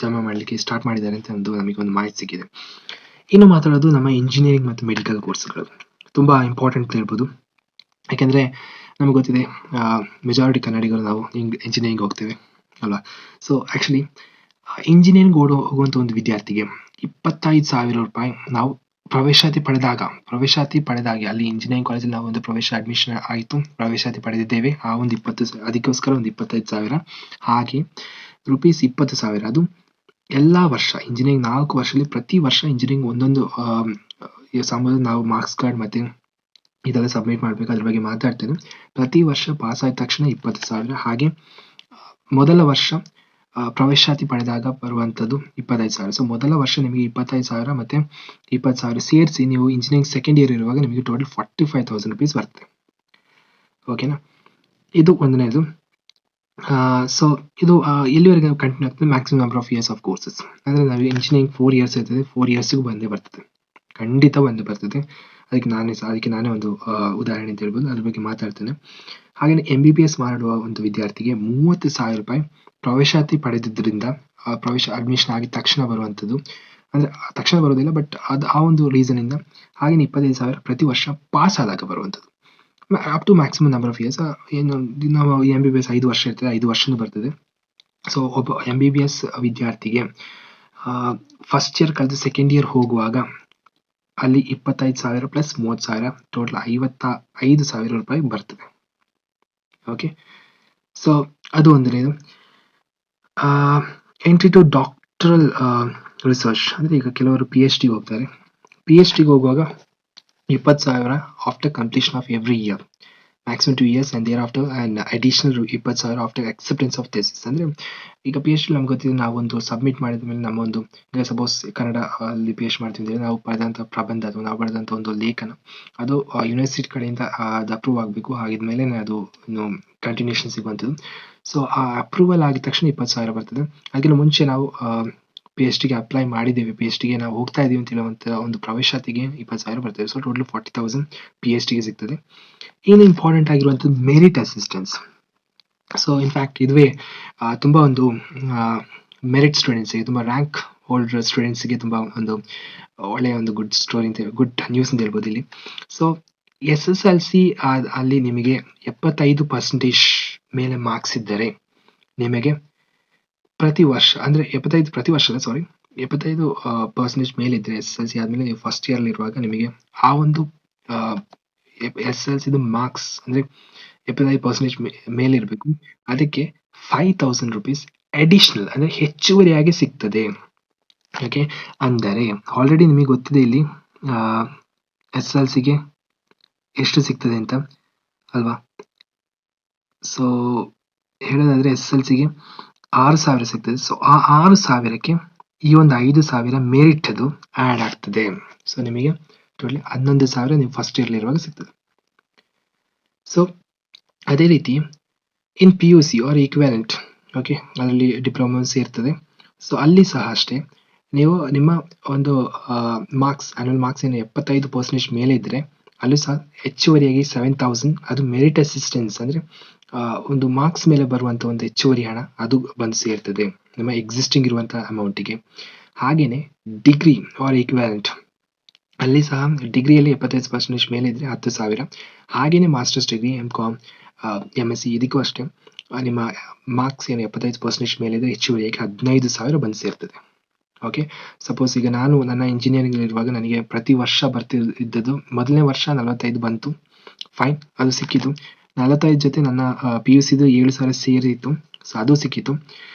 Speaker 2: ಜಮಾ ಮಾಡಲಿಕ್ಕೆ ಸ್ಟಾರ್ಟ್ ಮಾಡಿದ್ದಾರೆ ಅಂತ ನಮಗೆ ಒಂದು ಮಾಹಿತಿ ಸಿಕ್ಕಿದೆ. ಇನ್ನು ಮಾತಾಡೋದು ನಮ್ಮ ಇಂಜಿನಿಯರಿಂಗ್ ಮತ್ತು ಮೆಡಿಕಲ್ ಕೋರ್ಸ್ಗಳು ತುಂಬಾ ಇಂಪಾರ್ಟೆಂಟ್ ಅಂತ ಹೇಳ್ಬೋದು. ಯಾಕೆಂದ್ರೆ ನಮಗೆ ಗೊತ್ತಿದೆ, ಮೆಜಾರಿಟಿ ಕನ್ನಡಿಗರು ನಾವು ಇಂಜಿನಿಯರಿಂಗ್ ಹೋಗ್ತೇವೆ ಅಲ್ವಾ. ಸೊ ಆಕ್ಚುಲಿ ಇಂಜಿನಿಯರಿಂಗ್ ಹೋಗುವಂತ ಒಂದು ವಿದ್ಯಾರ್ಥಿಗೆ ₹25,000 ನಾವು ಪ್ರವೇಶಾತಿ ಪಡೆದಾಗ ಅಲ್ಲಿ ಇಂಜಿನಿಯರಿಂಗ್ ಕಾಲೇಜಲ್ಲಿ ನಾವು ಒಂದು ಅಡ್ಮಿಷನ್ ಆಯಿತು, ಪ್ರವೇಶಾತಿ ಪಡೆದಿದ್ದೇವೆ, ಆ ಒಂದು ಅದಕ್ಕೋಸ್ಕರ ಒಂದು 25,000, ಹಾಗೆ ₹20,000 ಅದು ಎಲ್ಲಾ ವರ್ಷ ಇಂಜಿನಿಯರಿಂಗ್ 4 ವರ್ಷದಲ್ಲಿ ಪ್ರತಿ ವರ್ಷ ಇಂಜಿನಿಯರಿಂಗ್ ಒಂದೊಂದು ಸಂಬಂಧ ನಾವು ಮಾರ್ಕ್ಸ್ ಕಾರ್ಡ್ ಮತ್ತೆ ಇದೆಲ್ಲ ಸಬ್ಮಿಟ್ ಮಾಡ್ಬೇಕು, ಅದ್ರ ಬಗ್ಗೆ ಮಾತಾಡ್ತೇನೆ. ಪ್ರತಿ ವರ್ಷ ಪಾಸ್ ಆದ ತಕ್ಷಣ 20,000, ಹಾಗೆ ಮೊದಲ ವರ್ಷ ಪ್ರವೇಶಾತಿ ಪಡೆದಾಗ ಬರುವಂತದ್ದು 25,000. ಸೊ ಮೊದಲ ವರ್ಷ ನಿಮಗೆ 25,000 ಮತ್ತೆ 20,000 ಸೇರಿಸಿ ನೀವು ಇಂಜಿನಿಯರಿಂಗ್ ಸೆಕೆಂಡ್ ಇಯರ್ ಇರುವಾಗ ನಿಮಗೆ ಟೋಟಲ್ ₹45,000 ಬರ್ತದೆ. ಓಕೆನಾ, ಇದು ಒಂದನೇದು. ಸೊ ಇದು ಎಲ್ಲಿವರೆಗೆ ಕಂಟಿನ್ಯೂ ಆಗ್ತದೆ, maximum number of years of courses. ಅಂದ್ರೆ ನಾವು ಇಂಜಿನಿಯರಿಂಗ್ 4 years ಇರ್ತದೆ, 4 yearsಗೂ ಬಂದೇ ಬರ್ತದೆ. ಖಂಡಿತ ಒಂದು ಬರ್ತದೆ. ಅದಕ್ಕೆ ನಾನೇ ಒಂದು ಉದಾಹರಣೆ ಅಂತ ಹೇಳ್ಬೋದು, ಅದ್ರ ಬಗ್ಗೆ ಮಾತಾಡ್ತೇನೆ. ಹಾಗೆಯೇ MBBS ಮಾಡುವ ಒಂದು ವಿದ್ಯಾರ್ಥಿಗೆ 30,000 ರೂಪಾಯಿ ಪ್ರವೇಶಾತಿ ಪಡೆದಿದ್ದರಿಂದ ಪ್ರವೇಶ ಅಡ್ಮಿಷನ್ ಆಗಿದ ತಕ್ಷಣ ಬರುವಂಥದ್ದು. ಅಂದರೆ ತಕ್ಷಣ ಬರೋದಿಲ್ಲ, ಬಟ್ ಆ ಒಂದು ರೀಸನಿಂದ. ಹಾಗೆಯೇ 25,000 ಪ್ರತಿ ವರ್ಷ ಪಾಸ್ ಆದಾಗ ಬರುವಂಥದ್ದು. Up to maximum number of years. ಏನು ನಾವು MBBS 5 ವರ್ಷ ಇರ್ತದೆ, 5 ವರ್ಷನೂ ಬರ್ತದೆ. ಸೊ ಒಬ್ಬ MBBS ವಿದ್ಯಾರ್ಥಿಗೆ ಫಸ್ಟ್ ಇಯರ್ ಕಳೆದು ಸೆಕೆಂಡ್ ಇಯರ್ ಹೋಗುವಾಗ ಅಲ್ಲಿ 25,000 ಪ್ಲಸ್ 30,000 ಟೋಟಲ್ 55,000 ರೂಪಾಯಿ ಬರ್ತದೆ. ಓಕೆ, ಸೊ ಅದು ಒಂದನೇದು. ಎಂಟ್ರಿ ಟು ಡಾಕ್ಟರಲ್ ರಿಸರ್ಚ್ ಅಂದರೆ ಈಗ ಕೆಲವರು PhD ಹೋಗ್ತಾರೆ. PhD ಹೋಗುವಾಗ 20,000 after completion of every year, maximum 2 years, and thereafter and additional 20,000 after acceptance of thesis. ಅಂದರೆ ಈಗ PhD ನಮ್ಗೆ ಗೊತ್ತಿದೆ, ನಾವೊಂದು ಸಬ್ಮಿಟ್ ಮಾಡಿದ ಮೇಲೆ ನಮ್ಮ ಒಂದು, ಈಗ ಸಪೋಸ್ ಕನ್ನಡ ಅಲ್ಲಿ PhD ಮಾಡ್ತಿದ್ದೇವೆ, ನಾವು ಬರೆದಂಥ ಪ್ರಬಂಧ ಅಥವಾ ನಾವು ಬರೆದಂಥ ಒಂದು ಲೇಖನ ಅದು ಯೂನಿವರ್ಸಿಟಿ ಕಡೆಯಿಂದ ಅದು ಅಪ್ರೂವ್ ಆಗಬೇಕು. ಆಗಿದ್ಮೇಲೆ ಅದು ಇನ್ನು ಕಂಟಿನ್ಯೂಷನ್ ಸಿಗುವಂಥದ್ದು. ಸೊ ಆ ಅಪ್ರೂವಲ್ ಆಗಿದ ತಕ್ಷಣ 20,000 ಬರ್ತದೆ. ಅದಕ್ಕಿಂತ ಮುಂಚೆ ನಾವು PhDಗೆ ಅಪ್ಲೈ ಮಾಡಿದ್ದೇವೆ, PhDಗೆ ನಾವು ಹೋಗ್ತಾ ಇದ್ದೀವಿ ಅಂತ ಹೇಳುವಂಥ ಒಂದು ಪ್ರವೇಶಾತಿಗೆ 20,000 ಬರ್ತದೆ. ಸೊ ಟೋಟಲ್ 40,000 PhDಗೆ ಸಿಗ್ತದೆ. ಏನು ಇಂಪಾರ್ಟೆಂಟ್ ಆಗಿರುವಂಥದ್ದು ಮೆರಿಟ್ ಅಸಿಸ್ಟೆನ್ಸ್. ಸೊ ಇನ್ಫ್ಯಾಕ್ಟ್ ಇದುವೇ ತುಂಬ ಒಂದು ಮೆರಿಟ್ ಸ್ಟೂಡೆಂಟ್ಸಿಗೆ, ತುಂಬ ರ್ಯಾಂಕ್ ಹೋಲ್ಡರ್ ಸ್ಟೂಡೆಂಟ್ಸಿಗೆ ತುಂಬ ಒಂದು ಒಳ್ಳೆಯ ಒಂದು ಗುಡ್ ಸ್ಟೋರಿ ಅಂತ, ಗುಡ್ ನ್ಯೂಸ್ ಅಂತ ಹೇಳ್ಬೋದು ಇಲ್ಲಿ. ಸೊ SSLC ಅಲ್ಲಿ ನಿಮಗೆ 75% ಮೇಲೆ ಮಾರ್ಕ್ಸ್ ಇದ್ದರೆ ನಿಮಗೆ ಪ್ರತಿ ವರ್ಷ, ಅಂದರೆ 75 ಪ್ರತಿ ವರ್ಷ ಅಲ್ಲ, ಸಾರಿ, 75% ಮೇಲಿದ್ದರೆ SSLC ಆದಮೇಲೆ ನೀವು ಫಸ್ಟ್ ಇಯರ್ಲಿರುವಾಗ ನಿಮಗೆ ಆ ಒಂದು SSLCದು ಮಾರ್ಕ್ಸ್ ಅಂದರೆ 75% ಮೇಲಿರಬೇಕು. ಅದಕ್ಕೆ 5,000 ರೂಪೀಸ್ ಅಡಿಷನಲ್ ಅಂದರೆ ಹೆಚ್ಚುವರಿಯಾಗಿ ಸಿಗ್ತದೆ. ಓಕೆ, ಅಂದರೆ ಆಲ್ರೆಡಿ ನಿಮಗೆ ಗೊತ್ತಿದೆ ಇಲ್ಲಿ SSLCಗೆ ಎಷ್ಟು ಸಿಗ್ತದೆ ಅಂತ ಅಲ್ವಾ. ಸೊ ಹೇಳೋದಾದರೆ SSLCಗೆ 6,000 ಸಿಗ್ತದೆ. ಸೊ ಆ 6,000ಕ್ಕೆ ಈ ಒಂದು 5,000 ಮೆರಿಟ್ ಅದು ಆ್ಯಡ್ ಆಗ್ತದೆ. ಸೊ ನಿಮಗೆ ಟೋಟಲಿ 11,000 ನೀವು ಫಸ್ಟ್ ಇಯರ್ಲಿರುವಾಗ ಸಿಗ್ತದೆ. ಸೊ ಅದೇ ರೀತಿ ಇನ್ PUC ಆರ್ ಈಕ್ವಾಲೆಂಟ್, ಓಕೆ, ಅದರಲ್ಲಿ ಡಿಪ್ಲೊಮಾ ಸೇರ್ತದೆ. ಸೊ ಅಲ್ಲಿ ಸಹ ಅಷ್ಟೇ, ನೀವು ನಿಮ್ಮ ಒಂದು ಮಾರ್ಕ್ಸ್, ಆ್ಯನ್ಯುವಲ್ ಮಾರ್ಕ್ಸ್ ಏನು 75% ಮೇಲೆ ಇದ್ದರೆ ಅಲ್ಲೂ ಸಹ ಹೆಚ್ಚುವರಿಯಾಗಿ 7,000 ಅದು ಮೆರಿಟ್ ಅಸಿಸ್ಟೆನ್ಸ್, ಅಂದರೆ ಒಂದು ಮಾರ್ಕ್ಸ್ ಮೇಲೆ ಬರುವಂಥ ಒಂದು ಹೆಚ್ಚುವರಿ ಹಣ ಅದು ಬಂದು ಸೇರ್ತದೆ ನಿಮ್ಮ ಎಕ್ಸಿಸ್ಟಿಂಗ್ ಇರುವಂಥ ಅಮೌಂಟಿಗೆ. ಹಾಗೆಯೇ ಡಿಗ್ರಿ ಆರ್ ಈಕ್ವಾಲೆಂಟ್ ಅಲ್ಲಿ ಸಹ ಡಿಗ್ರಿಯಲ್ಲಿ 75% ಮೇಲೆ ಇದ್ದರೆ 10,000. ಹಾಗೆಯೇ ಮಾಸ್ಟರ್ಸ್ ಡಿಗ್ರಿ, MCom, MSc ಇದಕ್ಕೂ ಅಷ್ಟೇ ನಿಮ್ಮ ಮಾರ್ಕ್ಸ್ ಏನು 75% ಮೇಲಿದ್ದರೆ ಹೆಚ್ಚುವರಿಯಾಗಿ 15,000 ಬಂದು ಸೇರ್ತದೆ. ಓಕೆ, ಸಪೋಸ್ ಈಗ ನಾನು ನನ್ನ ಇಂಜಿನಿಯರಿಂಗ್ಲಿರುವಾಗ ನನಗೆ ಪ್ರತಿ ವರ್ಷ ಬರ್ತಿದ್ದದ್ದು, ಮೊದಲನೇ ವರ್ಷ 45 ಬಂತು, ಫೈನ್, ಅದು ಸಿಕ್ಕಿತು. 45 ಜೊತೆ ನನ್ನ PUCದು 7,000 ಸೇರಿತ್ತು, ಸೊ ಅದು ಸಿಕ್ಕಿತು.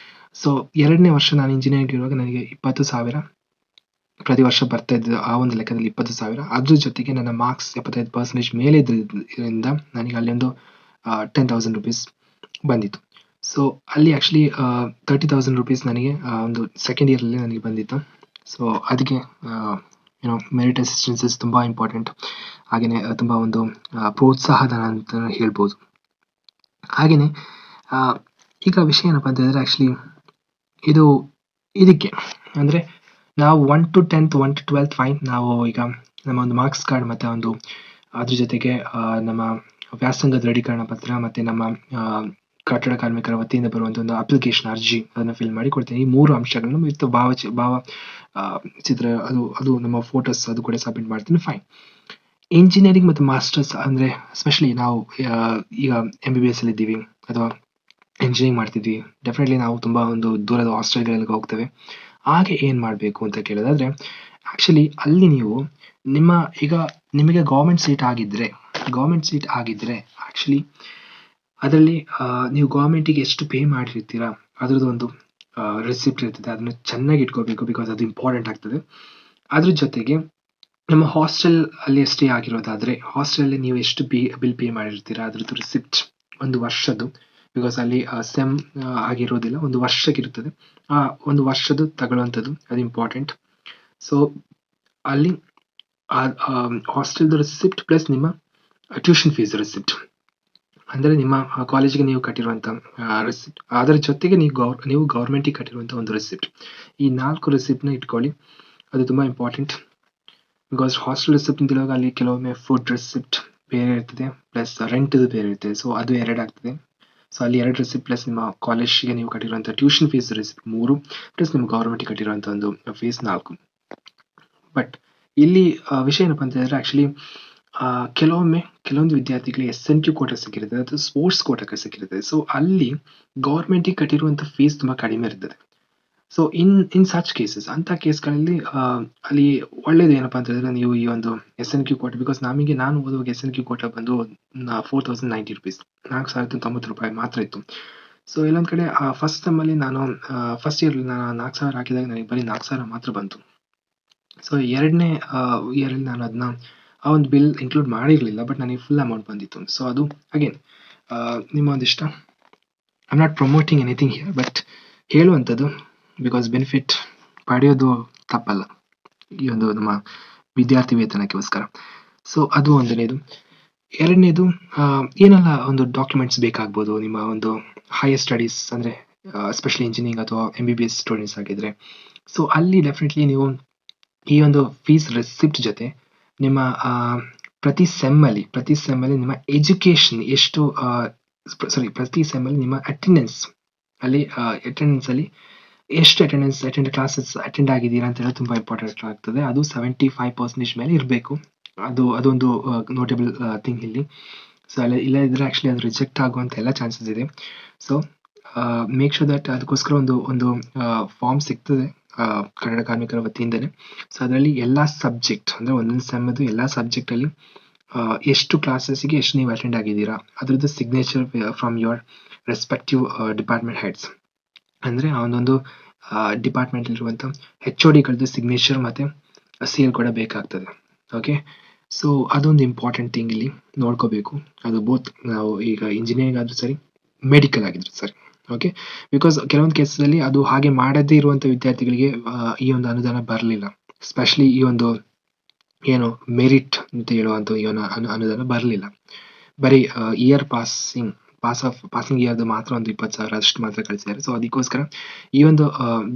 Speaker 2: ಸೊ ಎರಡನೇ ವರ್ಷ ನಾನು ಇಂಜಿನಿಯರಿಂಗ್ ಇರುವಾಗ ನನಗೆ 20,000 ಪ್ರತಿ ವರ್ಷ ಬರ್ತಾ ಇದ್ದು, ಆ ಒಂದು ಲೆಕ್ಕದಲ್ಲಿ 20,000. ಅದ್ರ ಜೊತೆಗೆ ನನ್ನ ಮಾರ್ಕ್ಸ್ 75% ಮೇಲೆ ಇದ್ರಿಂದ ನನಗೆ ಅಲ್ಲೊಂದು 10,000 ರೂಪೀಸ್ ಬಂದಿತ್ತು. ಸೊ ಅಲ್ಲಿ ಆ್ಯಕ್ಚುಲಿ 30,000 ರೂಪೀಸ್ ನನಗೆ ಒಂದು ಸೆಕೆಂಡ್ ಇಯರಲ್ಲಿ ನನಗೆ ಬಂದಿತ್ತು. ಸೊ ಅದಕ್ಕೆ ಮೆರಿಟ್ ಅಸಿಸ್ಟೆನ್ಸಸ್ ತುಂಬ ಇಂಪಾರ್ಟೆಂಟ್. ಹಾಗೆಯೇ ತುಂಬ ಒಂದು ಪ್ರೋತ್ಸಾಹಧನ ಅಂತ ಹೇಳ್ಬೋದು. ಹಾಗೆಯೇ ಈಗ ವಿಷಯ ಏನಪ್ಪ ಅಂತ ಹೇಳಿದ್ರೆ, ಆ್ಯಕ್ಚುಲಿ ಇದಕ್ಕೆ ಅಂದರೆ ನಾವು 1 to 10th 1 to 12th fine, ನಾವು ಈಗ ನಮ್ಮ ಒಂದು ಮಾರ್ಕ್ಸ್ ಕಾರ್ಡ್ ಮತ್ತು ಒಂದು ಅದ್ರ ಜೊತೆಗೆ ನಮ್ಮ ವ್ಯಾಸಂಗ ದೃಢೀಕರಣ ಪತ್ರ ಮತ್ತು ನಮ್ಮ ಕಟ್ಟಡ ಕಾರ್ಮಿಕರ ವತಿಯಿಂದ ಬರುವಂಥ ಒಂದು ಅಪ್ಲಿಕೇಶನ್ ಅರ್ಜಿ ಅದನ್ನು ಫಿಲ್ ಮಾಡಿ ಕೊಡ್ತೀನಿ. ಈ 3 ಅಂಶಗಳನ್ನು ವಿತ್ ಭಾವ ಚಿತ್ರ ಅದು ನಮ್ಮ ಫೋಟೋಸ್ ಅದು ಕೂಡ ಸಬ್ಮಿಟ್ ಮಾಡ್ತೀನಿ, ಫೈನ್. ಇಂಜಿನಿಯರಿಂಗ್ ಮತ್ತು ಮಾಸ್ಟರ್ಸ್ ಅಂದರೆ ಸ್ಪೆಷಲಿ ನಾವು ಈಗ MBBS ಅಲ್ಲಿ ಇದ್ದೀವಿ ಅಥವಾ ಇಂಜಿನಿಯರಿಂಗ್ ಮಾಡ್ತಿದ್ವಿ, ಡೆಫಿನೆಟ್ಲಿ ನಾವು ತುಂಬ ಒಂದು ದೂರದ ಹಾಸ್ಟೆಲ್ಗಳಿಗೆ ಹೋಗ್ತೇವೆ. ಹಾಗೆ ಏನು ಮಾಡಬೇಕು ಅಂತ ಕೇಳೋದಾದರೆ, ಆ್ಯಕ್ಚುಲಿ ಅಲ್ಲಿ ನೀವು ಈಗ ನಿಮಗೆ ಗೌರ್ಮೆಂಟ್ ಸೀಟ್ ಆಗಿದ್ದರೆ ಆ್ಯಕ್ಚುಲಿ ಅದರಲ್ಲಿ ನೀವು ಗೌರ್ಮೆಂಟಿಗೆ ಎಷ್ಟು ಪೇ ಮಾಡಿರ್ತೀರಾ ಅದರದ್ದು ಒಂದು ರೆಸಿಪ್ಟ್ ಇರ್ತದೆ, ಅದನ್ನು ಚೆನ್ನಾಗಿ ಇಟ್ಕೋಬೇಕು, ಬಿಕಾಸ್ ಅದು ಇಂಪಾರ್ಟೆಂಟ್ ಆಗ್ತದೆ. ಅದ್ರ ಜೊತೆಗೆ ನಮ್ಮ ಹಾಸ್ಟೆಲ್ ಅಲ್ಲಿ ಸ್ಟೇ ಆಗಿರೋದಾದರೆ ಹಾಸ್ಟೆಲಲ್ಲಿ ನೀವು ಎಷ್ಟು ಬಿಲ್ ಪೇ ಮಾಡಿರ್ತೀರಾ ಅದ್ರದ್ದು ರಿಸಿಪ್ಟ್ ಒಂದು ವರ್ಷದ್ದು, ಬಿಕಾಸ್ ಅಲ್ಲಿ ಸೆಮ್ ಆಗಿರೋದಿಲ್ಲ, ಒಂದು ವರ್ಷಕ್ಕಿರ್ತದೆ, ಆ ಒಂದು ವರ್ಷದ್ದು ತಗೊಳ್ಳುವಂಥದ್ದು ಅದು ಇಂಪಾರ್ಟೆಂಟ್. ಸೊ ಅಲ್ಲಿ ಹಾಸ್ಟೆಲ್ದು ರಿಸಿಪ್ಟ್ ಪ್ಲಸ್ ನಿಮ್ಮ ಟ್ಯೂಷನ್ ಫೀಸ್ ರಿಸಿಪ್ಟ್, ಅಂದರೆ ನಿಮ್ಮ ಕಾಲೇಜಿಗೆ ನೀವು ಕಟ್ಟಿರುವಂಥ ರಿಸಿಪ್ಟ್, ಅದರ ಜೊತೆಗೆ ನೀವು ಗೌರ್ಮೆಂಟಿಗೆ ಕಟ್ಟಿರುವಂಥ ಒಂದು ರಿಸಿಪ್ಟ್, ಈ 4 ರಿಸಿಪ್ಟ್ನ ಇಟ್ಕೊಳ್ಳಿ, ಅದು ತುಂಬ ಇಂಪಾರ್ಟೆಂಟ್. ಬಿಕಾಸ್ ಹಾಸ್ಟೆಲ್ ರೆಸಿಪ್ಟ್ ಅಂತ ಹೇಳುವಾಗ ಅಲ್ಲಿ ಕೆಲವೊಮ್ಮೆ ಫುಡ್ ರೆಸಿಪ್ಟ್ ಬೇರೆ ಇರ್ತದೆ, ಪ್ಲಸ್ ರೆಂಟ್ದು ಬೇರೆ ಇರ್ತದೆ. ಸೊ ಅದು 2 ಆಗ್ತದೆ. ಸೊ ಅಲ್ಲಿ 2 ರೆಸಿಪ್ಟ್ ಪ್ಲಸ್ ನಿಮ್ಮ ಕಾಲೇಜ್ಗೆ ನೀವು ಕಟ್ಟಿರುವಂಥ ಟ್ಯೂಷನ್ ಫೀಸ್ ರೆಸಿಪ್ಟ್ 3 ಪ್ಲಸ್ ನಿಮ್ಮ ಗೌರ್ಮೆಂಟ್ಗೆ ಕಟ್ಟಿರುವಂಥ ಒಂದು ಫೀಸ್ 4. ಬಟ್ ಇಲ್ಲಿ ವಿಷಯ ಏನಪ್ಪ ಅಂತ ಹೇಳಿದ್ರೆ ಆ್ಯಕ್ಚುಲಿ ಕೆಲವೊಂದು ವಿದ್ಯಾರ್ಥಿಗಳಿಗೆ SNQ ಕೋಟಾ ಸಿಕ್ಕಿರ್ತದೆ ಅಥವಾ ಸ್ಪೋರ್ಟ್ಸ್ ಕೋಟಾಕ್ಕೆ ಸಿಕ್ಕಿರ್ತದೆ. ಸೊ ಅಲ್ಲಿ ಗೌರ್ಮೆಂಟಿಗೆ ಕಟ್ಟಿರುವಂಥ ಫೀಸ್ ತುಂಬ ಕಡಿಮೆ ಇರ್ತದೆ. ಸೊ ಇನ್ ಸಚ್ ಕೇಸಸ್, ಅಂಥ ಕೇಸ್ಗಳಲ್ಲಿ ಅಲ್ಲಿ ಒಳ್ಳೇದು ಏನಪ್ಪ ಅಂತ ಹೇಳಿದ್ರೆ ನೀವು ಈ ಒಂದು SNQ ಕೋಟಾ, ಬಿಕಾಸ್ ನಾನು ಓದುವಾಗ SNQ ಕೋಟಾ ಬಂದು 4090 rupees, ₹4,090 ಮಾತ್ರ ಇತ್ತು. ಸೊ ಇಲ್ಲೊಂದು ಕಡೆ ಫಸ್ಟ್ ಸೆಮ್ಮಲ್ಲಿ ನಾನು ಫಸ್ಟ್ ಇಯರ್ಲಿ ನಾನು 4,000 ಹಾಕಿದಾಗ ನನಗೆ ಬರೀ 4,000 ಮಾತ್ರ ಬಂತು. ಸೊ ಎರಡನೇ ಇಯರಲ್ಲಿ ನಾನು ಅದನ್ನ ಆ ಒಂದು ಬಿಲ್ ಇನ್ಕ್ಲೂಡ್ ಮಾಡಿರಲಿಲ್ಲ, ಬಟ್ ನನಗೆ ಫುಲ್ ಅಮೌಂಟ್ ಬಂದಿತ್ತು. ಸೊ ಅದು ಅಗೇನ್ ನಿಮ್ಮ ಒಂದಿಷ್ಟ. I am not promoting anything here, but ಹೇಳುವಂಥದ್ದು ಬಿಕಾಸ್ ಬೆನಿಫಿಟ್ ಪಡೆಯೋದು ತಪ್ಪಲ್ಲ ಈ ಒಂದು ನಮ್ಮ ವಿದ್ಯಾರ್ಥಿ ವೇತನಕ್ಕೋಸ್ಕರ. ಸೊ ಅದು ಒಂದನೇದು. ಎರಡನೇದು, ಏನೆಲ್ಲ ಒಂದು ಡಾಕ್ಯುಮೆಂಟ್ಸ್ ಬೇಕಾಗ್ಬೋದು ನಿಮ್ಮ ಒಂದು ಹೈಯರ್ ಸ್ಟಡೀಸ್ ಅಂದರೆ ಎಸ್ಪೆಷಲಿ ಇಂಜಿನಿಯರಿಂಗ್ ಅಥವಾ MBBS ಸ್ಟೂಡೆಂಟ್ಸ್ ಆಗಿದ್ರೆ. ಸೊ ಅಲ್ಲಿ ಡೆಫಿನೆಟ್ಲಿ ನೀವು ಈ ಒಂದು ಫೀಸ್ ರೆಸಿಪ್ಟ್ ಜೊತೆ ನಿಮ್ಮ ಪ್ರತಿ ಸೆಮ್ಮಲ್ಲಿ ನಿಮ್ಮ ಎಜುಕೇಷನ್ ಎಷ್ಟು ಪ್ರತಿ ಸೆಮ್ಮಲ್ಲಿ ನಿಮ್ಮ ಅಟೆಂಡೆನ್ಸ್ ಅಲ್ಲಿ ಎಷ್ಟು ಕ್ಲಾಸಸ್ ಅಟೆಂಡ್ ಆಗಿದ್ದೀರಾ ಅಂತ ಹೇಳಿ ತುಂಬ ಇಂಪಾರ್ಟೆಂಟ್ ಆಗ್ತದೆ. ಅದು 75% ಮೇಲೆ ಇರಬೇಕು. ಅದೊಂದು ನೋಟೇಬಲ್ ಥಿಂಗ್ ಇಲ್ಲಿ. ಸೊ ಇಲ್ಲ ಇದ್ರೆ ಆ್ಯಕ್ಚುಲಿ ಅದು ರಿಜೆಕ್ಟ್ ಆಗುವಂಥ ಎಲ್ಲ ಚಾನ್ಸಸ್ ಇದೆ. ಸೊ ಮೇಕ್ ಶೋರ್ ದಟ್ ಅದಕ್ಕೋಸ್ಕರ ಒಂದು ಫಾರ್ಮ್ ಸಿಗ್ತದೆ ಕನ್ನಡ ಕಾರ್ಮಿಕರ ವತಿಯಿಂದನೇ. ಸೊ ಅದರಲ್ಲಿ ಎಲ್ಲ ಸಬ್ಜೆಕ್ಟ್ ಅಂದರೆ ಒಂದೊಂದು ಸೆಮ್ಮದು ಎಲ್ಲ ಸಬ್ಜೆಕ್ಟಲ್ಲಿ ಎಷ್ಟು ಕ್ಲಾಸಸ್ಗೆ ಎಷ್ಟು ನೀವು ಅಟೆಂಡ್ ಆಗಿದ್ದೀರಾ ಅದರದ್ದು signature from your respective department heads. ಅಂದರೆ ಆ ಒಂದೊಂದು ಡಿಪಾರ್ಟ್ಮೆಂಟಲ್ಲಿರುವಂಥ HODಗಳದ್ದು ಸಿಗ್ನೇಚರ್ ಮತ್ತು seal ಕೂಡ ಬೇಕಾಗ್ತದೆ. ಓಕೆ, ಸೊ ಅದೊಂದು ಇಂಪಾರ್ಟೆಂಟ್ ಥಿಂಗ್ ಇಲ್ಲಿ ನೋಡ್ಕೋಬೇಕು. ಅದು ಬೋತ್ ನಾವು ಈಗ ಇಂಜಿನಿಯರಿಂಗ್ ಆದರೂ ಸರಿ, ಮೆಡಿಕಲ್ ಆಗಿದ್ರು ಸರಿ. ಓಕೆ, ಬಿಕಾಸ್ ಕೆಲವೊಂದು ಕೇಸಲ್ಲಿ ಅದು ಹಾಗೆ ಮಾಡದೇ ಇರುವಂಥ ವಿದ್ಯಾರ್ಥಿಗಳಿಗೆ ಈ ಒಂದು ಅನುದಾನ ಬರಲಿಲ್ಲ. ಎಸ್ಪೆಷಲಿ ಈ ಒಂದು ಏನು ಮೆರಿಟ್ ಅಂತ ಹೇಳುವಂಥ ಈ ಒಂದು ಅನುದಾನ ಬರಲಿಲ್ಲ. ಬರೀ ಇಯರ್ ಪಾಸಿಂಗ್ ಇಯರ್ದು ಮಾತ್ರ ಒಂದು 20,000 ಅಷ್ಟು ಮಾತ್ರ ಕಳಿಸಿದ್ದಾರೆ. ಸೊ ಅದಕ್ಕೋಸ್ಕರ ಈ ಒಂದು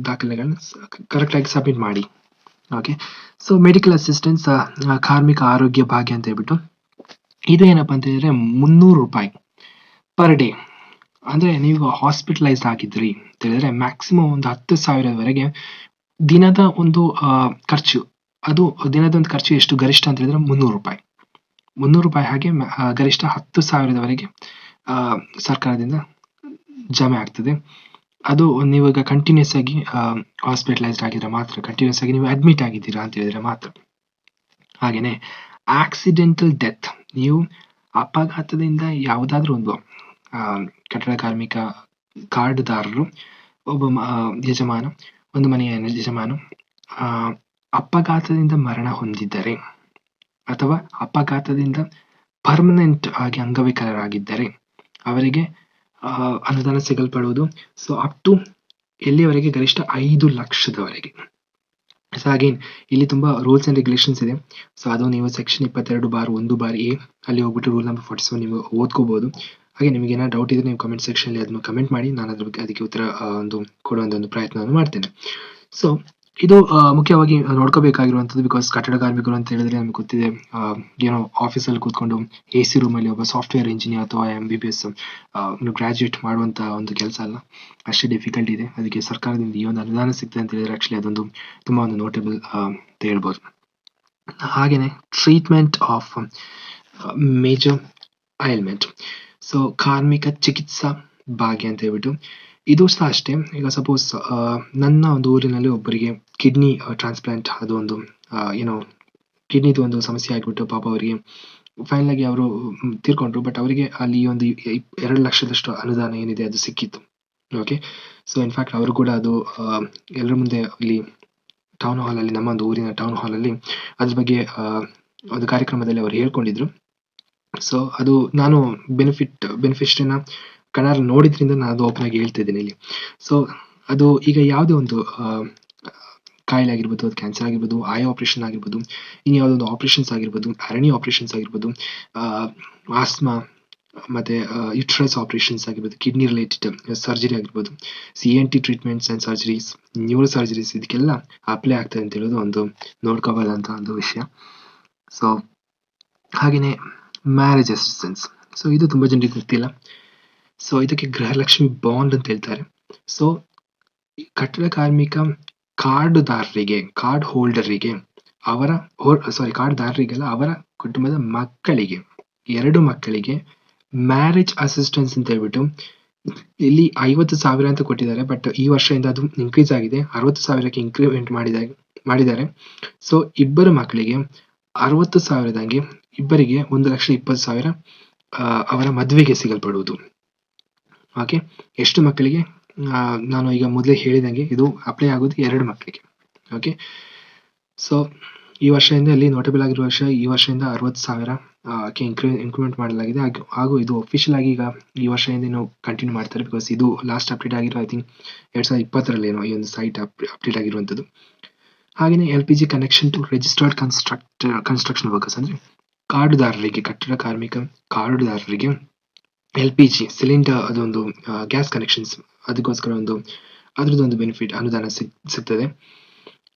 Speaker 2: ದಾಖಲೆಗಳನ್ನ ಕರೆಕ್ಟಾಗಿ ಸಬ್ಮಿಟ್ ಮಾಡಿ. ಓಕೆ, ಸೊ ಮೆಡಿಕಲ್ ಅಸಿಸ್ಟೆನ್ಸ್ ಕಾರ್ಮಿಕ ಆರೋಗ್ಯ ಭಾಗ್ಯ ಅಂತ ಹೇಳ್ಬಿಟ್ಟು ಇದು ಏನಪ್ಪ ಅಂತ ಹೇಳಿದ್ರೆ ₹300 ಪರ್ ಡೇ. ಅಂದರೆ ನೀವು ಹಾಸ್ಪಿಟಲೈಸ್ ಆಗಿದ್ರಿ ಅಂತ ಹೇಳಿದ್ರೆ ಮ್ಯಾಕ್ಸಿಮಮ್ ಒಂದು 10,000ವರೆಗೆ ದಿನದ ಒಂದು ಖರ್ಚು. ಅದು ದಿನದ ಒಂದು ಖರ್ಚು ಎಷ್ಟು ಗರಿಷ್ಠ ಅಂತ ಹೇಳಿದ್ರೆ ₹300. ಹಾಗೆ ಗರಿಷ್ಠ 10,000ವರೆಗೆ ಸರ್ಕಾರದಿಂದ ಜಮೆ ಆಗ್ತದೆ. ಅದು ನೀವಾಗ ಕಂಟಿನ್ಯೂಸ್ ಆಗಿ ಹಾಸ್ಪಿಟಲೈಸ್ಡ್ ಆಗಿದ್ರೆ ಮಾತ್ರ, ಕಂಟಿನ್ಯೂಸ್ ಆಗಿ ನೀವು ಅಡ್ಮಿಟ್ ಆಗಿದ್ದೀರಾ ಅಂತ ಹೇಳಿದ್ರೆ ಮಾತ್ರ. ಹಾಗೆಯೇ ಆಕ್ಸಿಡೆಂಟಲ್ ಡೆತ್, ನೀವು ಅಪಘಾತದಿಂದ ಯಾವುದಾದ್ರೂ ಒಂದು ಕಟ್ಟಡ ಕಾರ್ಮಿಕ ಕಾರ್ಡ್ದಾರರು ಒಬ್ಬ ಯಜಮಾನ, ಒಂದು ಮನೆಯ ಯಜಮಾನ ಅಪಘಾತದಿಂದ ಮರಣ ಹೊಂದಿದ್ದರೆ ಅಥವಾ ಅಪಘಾತದಿಂದ ಪರ್ಮನೆಂಟ್ ಆಗಿ ಅಂಗವಿಕಲರಾಗಿದ್ದರೆ ಅವರಿಗೆ ಅನುದಾನ ಸಿಗಲ್ಪಡುವುದು. ಸೊ ಅಪ್ ಟು ಎಲ್ಲಿಯವರೆಗೆ? ಗರಿಷ್ಠ 5 ಲಕ್ಷದವರೆಗೆ. ಸೊ ಅಗೇನ್ ಇಲ್ಲಿ ತುಂಬ ರೂಲ್ಸ್ ಆ್ಯಂಡ್ ರೆಗ್ಯುಲೇಷನ್ಸ್ ಇದೆ. ಸೊ ಅದು ನೀವು ಸೆಕ್ಷನ್ 22(1)(a) ಅಲ್ಲಿ ಹೋಗ್ಬಿಟ್ಟು ರೂಲ್ ನಂಬರ್ 47 ನೀವು ಓದ್ಕೋಬೋದು. ಹಾಗೆ ನಿಮಗೆ ಏನಾದ್ರು ಡೌಟ್ ಇದ್ರೆ ನೀವು ಕಮೆಂಟ್ ಸೆಕ್ಷನಲ್ಲಿ ಅದನ್ನು ಕಮೆಂಟ್ ಮಾಡಿ, ನಾನು ಅದಕ್ಕೆ ಉತ್ತರ ಕೊಡುವಂಥ ಒಂದು ಪ್ರಯತ್ನವನ್ನು ಮಾಡ್ತೇನೆ. ಸೊ ಇದು ಮುಖ್ಯವಾಗಿ ನೋಡ್ಕೋಬೇಕಾಗಿರುವಂಥದ್ದು. ಬಿಕಾಸ್ ಕಟ್ಟಡ ಕಾರ್ಮಿಕರು ಅಂತ ಹೇಳಿದ್ರೆ ನಮ್ಗೆ ಗೊತ್ತಿದೆ, ಏನೋ ಆಫೀಸಲ್ಲಿ ಕೂತ್ಕೊಂಡು AC ರೂಮಲ್ಲಿ ಒಬ್ಬ ಸಾಫ್ಟ್ವೇರ್ ಇಂಜಿನಿಯರ್ ಅಥವಾ MBBS ಗ್ರಾಜ್ಯುಯೇಟ್ ಮಾಡುವಂಥ ಒಂದು ಕೆಲಸ ಅಲ್ಲ, ಅಷ್ಟೇ ಡಿಫಿಕಲ್ಟ್ ಇದೆ. ಅದಕ್ಕೆ ಸರ್ಕಾರದಿಂದ ಈ ಒಂದು ಅನುದಾನ ಸಿಗ್ತದೆ ಅಂತ ಹೇಳಿದ್ರೆ ಆ್ಯಕ್ಚುಲಿ ಅದೊಂದು ತುಂಬ ಒಂದು ನೋಟೇಬಲ್ ಅಂತ ಹೇಳ್ಬೋದು. ಹಾಗೆಯೇ ಟ್ರೀಟ್ಮೆಂಟ್ ಆಫ್ ಮೇಜರ್ ಅೈಲ್ಮೆಂಟ್, ಸೊ ಕಾರ್ಮಿಕ ಚಿಕಿತ್ಸಾ ಭಾಗ್ಯ ಅಂತ ಹೇಳ್ಬಿಟ್ಟು ಇದು ಸಹ ಅಷ್ಟೇ. ಈಗ ಸಪೋಸ್ ನನ್ನ ಒಂದು ಊರಿನಲ್ಲಿ ಒಬ್ಬರಿಗೆ ಕಿಡ್ನಿ ಟ್ರಾನ್ಸ್ಪ್ಲಾಂಟ್, ಅದು ಒಂದು ಏನೋ ಕಿಡ್ನಿದು ಒಂದು ಸಮಸ್ಯೆ ಆಗಿಬಿಟ್ಟು ಪಾಪ ಅವರಿಗೆ ಫೈನಲ್ ಆಗಿ ಅವರು ತೀರ್ಕೊಂಡ್ರು. ಬಟ್ ಅವರಿಗೆ ಅಲ್ಲಿ ಒಂದು 2 ಲಕ್ಷದಷ್ಟು ಅನುದಾನ ಏನಿದೆ ಅದು ಸಿಕ್ಕಿತ್ತು. ಓಕೆ, ಸೊ ಇನ್ಫ್ಯಾಕ್ಟ್ ಅವರು ಕೂಡ ಅದು ಎಲ್ಲರ ಮುಂದೆ ಇಲ್ಲಿ ಟೌನ್ ಹಾಲಲ್ಲಿ, ನಮ್ಮ ಒಂದು ಊರಿನ ಟೌನ್ ಹಾಲಲ್ಲಿ ಅದ್ರ ಬಗ್ಗೆ ಒಂದು ಕಾರ್ಯಕ್ರಮದಲ್ಲಿ ಅವರು ಹೇಳ್ಕೊಂಡಿದ್ರು. ಸೊ ಅದು ನಾನು ಬೆನಿಫಿಷರಿನ ಕನ್ನಡ ನೋಡಿದ್ರಿಂದ ನಾನು ಅದು ಓಪನ್ ಆಗಿ ಹೇಳ್ತಾ ಇದ್ದೀನಿ ಇಲ್ಲಿ. ಸೊ ಅದು ಈಗ ಯಾವುದೇ ಒಂದು ಕಾಯಿಲೆ ಆಗಿರ್ಬೋದು, ಅದು ಕ್ಯಾನ್ಸರ್ ಆಗಿರ್ಬೋದು, ಐ ಆಪ್ರೇಷನ್ ಆಗಿರ್ಬೋದು, ಇನ್ನು ಯಾವುದೊಂದು ಆಪ್ರೇಷನ್ಸ್ ಆಗಿರ್ಬೋದು, ಅರಣಿ ಆಪ್ರೇಷನ್ಸ್ ಆಗಿರ್ಬೋದು, ಆಸ್ಮಾ, ಮತ್ತೆ ಯುಟ್ರಸ್ ಆಪರೇಷನ್ಸ್ ಆಗಿರ್ಬೋದು, ಕಿಡ್ನಿ ರಿಲೇಟೆಡ್ ಸರ್ಜರಿ ಆಗಿರ್ಬೋದು, CNT treatments and surgeries, neuro surgeries, ಇದಕ್ಕೆಲ್ಲ ಅಪ್ಲೈ ಆಗ್ತದೆ ಅಂತ ಹೇಳೋದು ಒಂದು ನೋಡ್ಕೋಬೋದಂತ ಒಂದು ವಿಷಯ. ಸೊ ಹಾಗೆಯೇ ಮ್ಯಾರೇಜ್ ಅಸಿಸ್ಟೆನ್ಸ್. ಸೊ ಇದು ತುಂಬ ಜನರಿಗೆ ಗೊತ್ತಿಲ್ಲ. ಸೊ ಇದಕ್ಕೆ ಗೃಹಲಕ್ಷ್ಮಿ ಬಾಂಡ್ ಅಂತ ಹೇಳ್ತಾರೆ. ಸೊ ಕಟ್ಟಡ ಕಾರ್ಮಿಕ ಕಾರ್ಡುದಾರರಿಗೆ, ಕಾರ್ಡ್ ಹೋಲ್ಡರಿಗೆ, ಕಾರ್ಡ್ದಾರರಿಗೆಲ್ಲ ಅವರ ಕುಟುಂಬದ ಮಕ್ಕಳಿಗೆ, 2 ಮಕ್ಕಳಿಗೆ ಮ್ಯಾರೇಜ್ ಅಸಿಸ್ಟೆನ್ಸ್ ಅಂತ ಹೇಳ್ಬಿಟ್ಟು ಇಲ್ಲಿ 50,000 ಅಂತ ಕೊಟ್ಟಿದ್ದಾರೆ. ಬಟ್ ಈ ವರ್ಷದಿಂದ ಅದು ಇನ್ಕ್ರೀಸ್ ಆಗಿದೆ, 60,000ಕ್ಕೆ ಇನ್ಕ್ರಿಮೆಂಟ್ ಮಾಡಿದ್ದಾರೆ. ಸೊ ಇಬ್ಬರು ಮಕ್ಕಳಿಗೆ 60,000ದಂಗೆ ಇಬ್ಬರಿಗೆ 1,20,000 ಅವರ ಮದುವೆಗೆ ಸಿಗಲ್ಪಡುವುದು. ಓಕೆ, ಎಷ್ಟು ಮಕ್ಕಳಿಗೆ? ನಾನು ಈಗ ಮೊದಲೇ ಹೇಳಿದಂಗೆ ಇದು ಅಪ್ಲೈ ಆಗೋದು 2 ಮಕ್ಕಳಿಗೆ. ಓಕೆ, ಸೊ ಈ ವರ್ಷದಿಂದ ಇಲ್ಲಿ ನೋಟಬಲ್ ಆಗಿರುವ ವಿಷಯ, ಈ ವರ್ಷದಿಂದ 60,000ಕ್ಕೆ ಇನ್ಕ್ರಿಮೆಂಟ್ ಮಾಡಲಾಗಿದೆ. ಹಾಗೂ ಇದು ಅಫಿಷಿಯಲ್ ಆಗಿ ಈಗ ಈ ವರ್ಷದಿಂದ ಇನ್ನೂ ಕಂಟಿನ್ಯೂ ಮಾಡ್ತಾರೆ. ಬಿಕಾಸ್ ಇದು ಲಾಸ್ಟ್ ಅಪ್ಡೇಟ್ ಆಗಿರೋ ಐ ಥಿಂಕ್ 2020 ಈ ಒಂದು ಸೈಟ್ ಅಪ್ಡೇಟ್ ಆಗಿರುವಂಥದ್ದು. ಹಾಗೆಯೇ LPG connection to registered construction workers, ಅಂದರೆ ಕಾರ್ಡುದಾರರಿಗೆ, ಕಟ್ಟಡ ಕಾರ್ಮಿಕ ಕಾರ್ಡುದಾರರಿಗೆ LPG ಸಿಲಿಂಡರ್, ಅದೊಂದು ಗ್ಯಾಸ್ ಕನೆಕ್ಷನ್ಸ್, ಅದಕ್ಕೋಸ್ಕರ ಅದರದ್ದೊಂದು ಬೆನಿಫಿಟ್, ಅನುದಾನ ಸಿಗ್ತದೆ.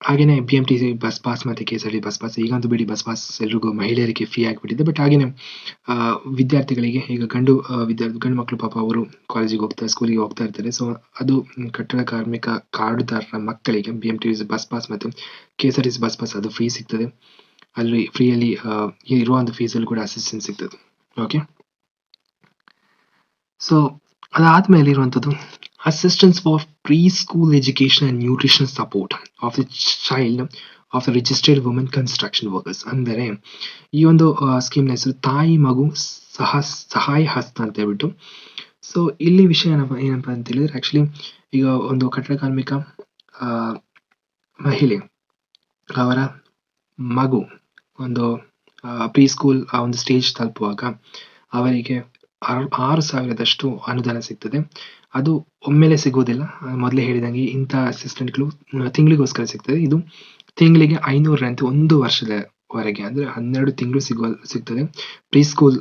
Speaker 2: ಹಾಗೆಯೇ BMTC ಬಸ್ ಪಾಸ್ ಮತ್ತು KSRTC ಬಸ್ ಪಾಸ್, ಈಗಂತೂ ಬಿಡಿ ಬಸ್ ಪಾಸ್ ಎಲ್ರಿಗೂ ಮಹಿಳೆಯರಿಗೆ ಫ್ರೀ ಆಗಿಬಿಟ್ಟಿದೆ. ಬಟ್ ಹಾಗೆಯೇ ವಿದ್ಯಾರ್ಥಿಗಳಿಗೆ, ಈಗ ಗಂಡು ಮಕ್ಕಳು ಪಾಪ ಅವರು ಕಾಲೇಜಿಗೆ ಸ್ಕೂಲಿಗೆ ಹೋಗ್ತಾ ಇರ್ತಾರೆ. ಸೊ ಅದು ಕಟ್ಟಡ ಕಾರ್ಮಿಕ ಕಾರ್ಡುದಾರರ ಮಕ್ಕಳಿಗೆ BMTC ಬಸ್ ಪಾಸ್ ಮತ್ತು KSRTC ಬಸ್ ಪಾಸ್ ಅದು ಫ್ರೀ ಸಿಗ್ತದೆ. ಅಲ್ಲಿ ಫ್ರೀಯಲ್ಲಿ ಇರುವಂಥ ಫೀಸಲ್ಲಿ ಕೂಡ ಅಸಿಸ್ಟೆನ್ಸ್ ಸಿಗ್ತದೆ. ಓಕೆ, ಸೊ ಅದಾದ್ಮೇಲೆ ಇರುವಂಥದ್ದು assistance for preschool education and nutrition support of the child of the registered women construction workers. ಅಂದರೆ ಈ ಒಂದು ಸ್ಕೀಮ್ನ ಹೆಸರು ತಾಯಿ ಮಗು ಸಹಾಯ ಹಸ್ತ ಅಂತ ಹೇಳ್ಬಿಟ್ಟು. ಸೊ ಇಲ್ಲಿ ವಿಷಯ ಏನಪ್ಪ ಅಂತ ಹೇಳಿದ್ರೆ, ಆ್ಯಕ್ಚುಲಿ ಈಗ ಒಂದು ಕಟ್ಟಡ ಕಾರ್ಮಿಕ ಮಹಿಳೆ, ಅವರ ಮಗು ಒಂದು ಪ್ರೀ ಸ್ಕೂಲ್ ಆ ಒಂದು ಸ್ಟೇಜ್ ತಲುಪುವಾಗ ಅವರಿಗೆ 6,000ದಷ್ಟು ಅನುದಾನ ಸಿಗ್ತದೆ. ಅದು ಒಮ್ಮೆಲೆ ಸಿಗೋದಿಲ್ಲ, ಮೊದಲೇ ಹೇಳಿದಂಗೆ ಇಂಥ ಅಸಿಸ್ಟೆಂಟ್ಗಳು ತಿಂಗಳಿಗೋಸ್ಕರ ಸಿಗ್ತದೆ. ಇದು ತಿಂಗಳಿಗೆ 500 ಅಂತ 1 ವರ್ಷದವರೆಗೆ, ಅಂದರೆ 12 ತಿಂಗಳು ಸಿಗ್ತದೆ. ಪ್ರೀ ಸ್ಕೂಲ್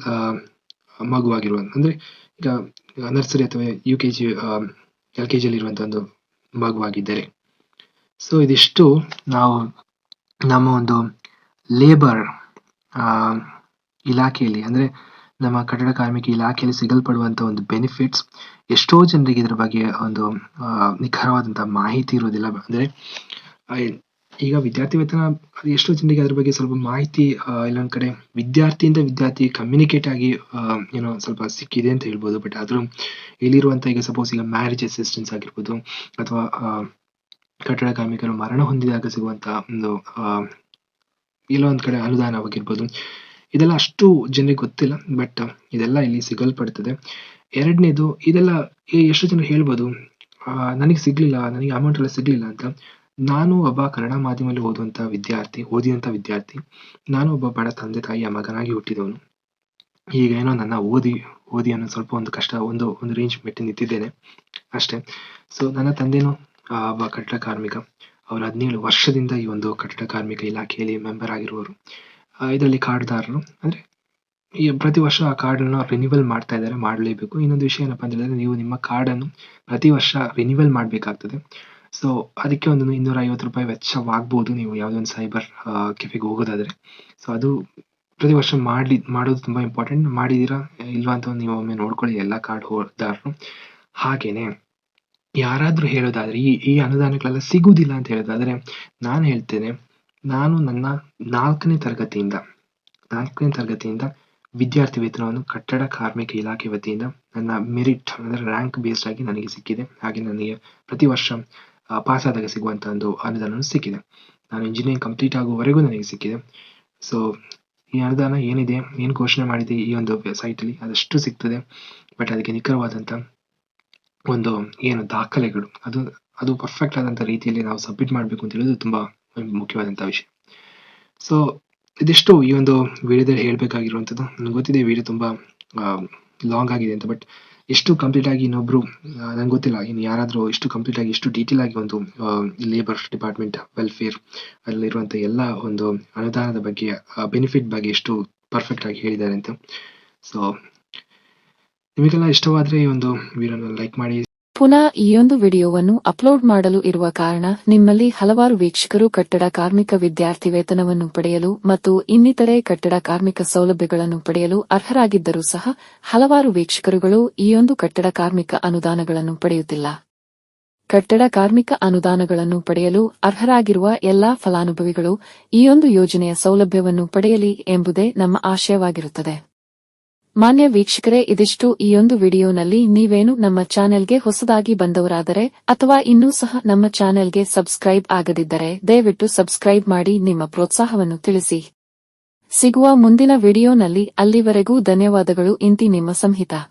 Speaker 2: ಮಗುವಾಗಿರುವ, ಅಂದರೆ ಈಗ ನರ್ಸರಿ ಅಥವಾ UKG LKGಯಲ್ಲಿರುವಂಥ ಒಂದು ಮಗುವಾಗಿದ್ದರೆ. ಸೊ ಇದಿಷ್ಟು ನಾವು ನಮ್ಮ ಒಂದು ಲೇಬರ್ ಇಲಾಖೆಯಲ್ಲಿ, ಅಂದರೆ ನಮ್ಮ ಕಟ್ಟಡ ಕಾರ್ಮಿಕ ಇಲಾಖೆಯಲ್ಲಿ ಸಿಗಲ್ಪಡುವಂಥ ಒಂದು ಬೆನಿಫಿಟ್ಸ್. ಎಷ್ಟೋ ಜನರಿಗೆ ಇದರ ಬಗ್ಗೆ ಒಂದು ನಿಖರವಾದಂಥ ಮಾಹಿತಿ ಇರೋದಿಲ್ಲ. ಅಂದರೆ ಈಗ ವಿದ್ಯಾರ್ಥಿ ವೇತನ, ಅದು ಎಷ್ಟೋ ಜನರಿಗೆ ಅದ್ರ ಬಗ್ಗೆ ಸ್ವಲ್ಪ ಮಾಹಿತಿ ಇಲ್ಲೊಂದು ಕಡೆ ವಿದ್ಯಾರ್ಥಿಯಿಂದ ವಿದ್ಯಾರ್ಥಿ ಕಮ್ಯುನಿಕೇಟ್ ಆಗಿ ಏನೋ ಸ್ವಲ್ಪ ಸಿಕ್ಕಿದೆ ಅಂತ ಹೇಳ್ಬೋದು. ಬಟ್ ಆದರೂ ಇಲ್ಲಿರುವಂಥ, ಈಗ ಸಪೋಸ್ ಈಗ ಮ್ಯಾರೇಜ್ ಅಸಿಸ್ಟೆನ್ಸ್ ಆಗಿರ್ಬೋದು, ಅಥವಾ ಕಟ್ಟಡ ಕಾರ್ಮಿಕರು ಮರಣ ಹೊಂದಿದಾಗ ಸಿಗುವಂಥ ಒಂದು ಎಲ್ಲೋ ಒಂದು ಕಡೆ ಅನುದಾನವಾಗಿರ್ಬೋದು, ಇದೆಲ್ಲ ಅಷ್ಟು ಜನರಿಗೆ ಗೊತ್ತಿಲ್ಲ. ಬಟ್ ಇದೆಲ್ಲ ಇಲ್ಲಿ ಸಿಗಲ್ಪಡ್ತದೆ. ಎರಡನೇದು, ಇದೆಲ್ಲ ಎಷ್ಟೋ ಜನರು ಹೇಳ್ಬೋದು ನನಗೆ ಸಿಗಲಿಲ್ಲ, ನನಗೆ ಅಮೌಂಟ್ ಎಲ್ಲ ಸಿಗಲಿಲ್ಲ ಅಂತ. ನಾನು ಒಬ್ಬ ಕನ್ನಡ ಮಾಧ್ಯಮದಲ್ಲಿ ಓದಿದಂಥ ವಿದ್ಯಾರ್ಥಿ. ನಾನು ಒಬ್ಬ ಬಡ ತಂದೆ ತಾಯಿಯ ಮಗನಾಗಿ ಹುಟ್ಟಿದವನು. ಈಗ ಏನೋ ನನ್ನ ಓದಿ ಅನ್ನೋ ಸ್ವಲ್ಪ ಒಂದು ಕಷ್ಟ, ಒಂದು ರೇಂಜ್ ಮೆಟ್ಟಿ ನಿಂತಿದ್ದೇನೆ ಅಷ್ಟೇ. ಸೊ ನನ್ನ ತಂದೆನೂ ಒಬ್ಬ ಕಟ್ಟಡ ಕಾರ್ಮಿಕ. ಅವರು 17 ವರ್ಷದಿಂದ ಈ ಒಂದು ಕಟ್ಟಡ ಕಾರ್ಮಿಕ ಇಲಾಖೆಯಲ್ಲಿ ಮೆಂಬರ್ ಆಗಿರುವವರು. ಇದರಲ್ಲಿ ಕಾರ್ಡ್ದಾರರು, ಅಂದರೆ ಈ ಪ್ರತಿ ವರ್ಷ ಆ ಕಾರ್ಡನ್ನು ರಿನ್ಯೂವಲ್ ಮಾಡ್ತಾ ಇದ್ದಾರೆ, ಮಾಡಲೇಬೇಕು. ಇನ್ನೊಂದು ವಿಷಯ ಏನಪ್ಪ ಅಂತ ಹೇಳಿದ್ರೆ, ನೀವು ನಿಮ್ಮ ಕಾರ್ಡನ್ನು ಪ್ರತಿ ವರ್ಷ ರಿನ್ಯೂವಲ್ ಮಾಡಬೇಕಾಗ್ತದೆ. ಸೊ ಅದಕ್ಕೆ ಒಂದು 250 ರೂಪಾಯಿ ವೆಚ್ಚವಾಗ್ಬೋದು, ನೀವು ಯಾವುದೋ ಒಂದು ಸೈಬರ್ ಕೆಫೆಗೆ ಹೋಗೋದಾದರೆ. ಸೊ ಅದು ಪ್ರತಿ ವರ್ಷ ಮಾಡೋದು ತುಂಬ ಇಂಪಾರ್ಟೆಂಟ್. ಮಾಡಿದ್ದೀರಾ ಇಲ್ವಾ ಅಂತ ನೀವು ಒಮ್ಮೆ ನೋಡ್ಕೊಳ್ಳಿ, ಎಲ್ಲ ಕಾರ್ಡ್ ಹೋಲ್ಡರ್ರು. ಹಾಗೆಯೇ ಯಾರಾದರೂ ಹೇಳೋದಾದರೆ ಈ ಅನುದಾನಗಳೆಲ್ಲ ಸಿಗುವುದಿಲ್ಲ ಅಂತ ಹೇಳೋದಾದರೆ, ನಾನು ಹೇಳ್ತೇನೆ, ನಾನು ನನ್ನ 4ನೇ ತರಗತಿಯಿಂದ ವಿದ್ಯಾರ್ಥಿ ವೇತನವನ್ನು ಕಟ್ಟಡ ಕಾರ್ಮಿಕ ಇಲಾಖೆ ವತಿಯಿಂದ ನನ್ನ ಮೆರಿಟ್, ಅಂದರೆ ರ್ಯಾಂಕ್ ಬೇಸ್ಡ್ ಆಗಿ ನನಗೆ ಸಿಕ್ಕಿದೆ. ಹಾಗೆ ನನಗೆ ಪ್ರತಿ ವರ್ಷ ಪಾಸ್ ಆದಾಗ ಸಿಗುವಂಥ ಒಂದು ಅನುದಾನ ಸಿಕ್ಕಿದೆ. ನಾನು ಇಂಜಿನಿಯರಿಂಗ್ ಕಂಪ್ಲೀಟ್ ಆಗುವವರೆಗೂ ನನಗೆ ಸಿಕ್ಕಿದೆ. ಸೊ ಈ ಅನುದಾನ ಏನಿದೆ, ಏನು ಘೋಷಣೆ ಮಾಡಿದೆ ಈ ಒಂದು ಸೈಟಲ್ಲಿ, ಅದಷ್ಟು ಸಿಗ್ತದೆ. ಬಟ್ ಅದಕ್ಕೆ ನಿಖರವಾದಂಥ ಒಂದು ಏನು ದಾಖಲೆಗಳು, ಅದು ಪರ್ಫೆಕ್ಟ್ ಆದಂಥ ರೀತಿಯಲ್ಲಿ ನಾವು ಸಬ್ಮಿಟ್ ಮಾಡಬೇಕು ಅಂತ ಹೇಳೋದು ತುಂಬ ಮುಖ್ಯವಾದಂಥ ವಿಷಯ. ಸೊ ಇದಿಷ್ಟು ಈ ಒಂದು ವಿಡಿಯೋದಲ್ಲಿ ಹೇಳಬೇಕಾಗಿರುವಂಥದ್ದು. ನನಗೆ ಗೊತ್ತಿದೆ ವಿಡಿಯೋ ತುಂಬ ಲಾಂಗ್ ಆಗಿದೆ ಅಂತ, ಬಟ್ ಎಷ್ಟು ಕಂಪ್ಲೀಟ್ ಆಗಿ ಇನ್ನೊಬ್ರು, ನಂಗೆ ಗೊತ್ತಿಲ್ಲ ಇನ್ನು ಯಾರಾದರೂ ಎಷ್ಟು ಕಂಪ್ಲೀಟ್ ಆಗಿ, ಎಷ್ಟು ಡೀಟೇಲ್ ಆಗಿ ಒಂದು ಲೇಬರ್ ಡಿಪಾರ್ಟ್ಮೆಂಟ್ ವೆಲ್ಫೇರ್ ಅಲ್ಲಿರುವಂಥ ಎಲ್ಲ ಒಂದು ಅನುದಾನದ ಬಗ್ಗೆ, ಬೆನಿಫಿಟ್ ಬಗ್ಗೆ ಎಷ್ಟು ಪರ್ಫೆಕ್ಟ್ ಆಗಿ ಹೇಳಿದ್ದಾರೆ ಅಂತ. ಸೊ ನಿಮಗೆಲ್ಲ ಇಷ್ಟವಾದ್ರೆ ಈ ಒಂದು ವಿಡಿಯೋನ ಲೈಕ್ ಮಾಡಿ.
Speaker 1: ಪುನಃ ಈ ಒಂದು ವಿಡಿಯೋವನ್ನು ಅಪ್ಲೋಡ್ ಮಾಡಲು ಇರುವ ಕಾರಣ ನಿಮ್ಮಲ್ಲಿ ಹಲವಾರು ವೀಕ್ಷಕರು ಕಟ್ಟಡ ಕಾರ್ಮಿಕ ವಿದ್ಯಾರ್ಥಿ ವೇತನವನ್ನು ಪಡೆಯಲು ಮತ್ತು ಇನ್ನಿತರೆ ಕಟ್ಟಡ ಕಾರ್ಮಿಕ ಸೌಲಭ್ಯಗಳನ್ನು ಪಡೆಯಲು ಅರ್ಹರಾಗಿದ್ದರೂ ಸಹ ಹಲವಾರು ವೀಕ್ಷಕರುಗಳು ಈ ಒಂದು ಕಟ್ಟಡ ಕಾರ್ಮಿಕ ಅನುದಾನಗಳನ್ನು ಪಡೆಯುತ್ತಿಲ್ಲ. ಕಟ್ಟಡ ಕಾರ್ಮಿಕ ಅನುದಾನಗಳನ್ನು ಪಡೆಯಲು ಅರ್ಹರಾಗಿರುವ ಎಲ್ಲಾ ಫಲಾನುಭವಿಗಳು ಈ ಒಂದು ಯೋಜನೆಯ ಸೌಲಭ್ಯವನ್ನು ಪಡೆಯಲಿ ಎಂಬುದೇ ನಮ್ಮ ಆಶಯವಾಗಿರುತ್ತದೆ. ಮಾನ್ಯ ವೀಕ್ಷಕರೇ, ಇದಿಷ್ಟು ಈ ಒಂದು ವಿಡಿಯೋನಲ್ಲಿ. ನೀವೇನು ನಮ್ಮ ಚಾನೆಲ್ಗೆ ಹೊಸದಾಗಿ ಬಂದವರಾದರೆ ಅಥವಾ ಇನ್ನೂ ಸಹ ನಮ್ಮ ಚಾನೆಲ್ಗೆ ಸಬ್ಸ್ಕ್ರೈಬ್ ಆಗದಿದ್ದರೆ ದಯವಿಟ್ಟು ಸಬ್ಸ್ಕ್ರೈಬ್ ಮಾಡಿ ನಿಮ್ಮ ಪ್ರೋತ್ಸಾಹವನ್ನು ತಿಳಿಸಿ. ಸಿಗುವ ಮುಂದಿನ ವಿಡಿಯೋನಲ್ಲಿ. ಅಲ್ಲಿವರೆಗೂ ಧನ್ಯವಾದಗಳು. ಇಂತಿ ನಿಮ್ಮ ಸಂಹಿತಾ.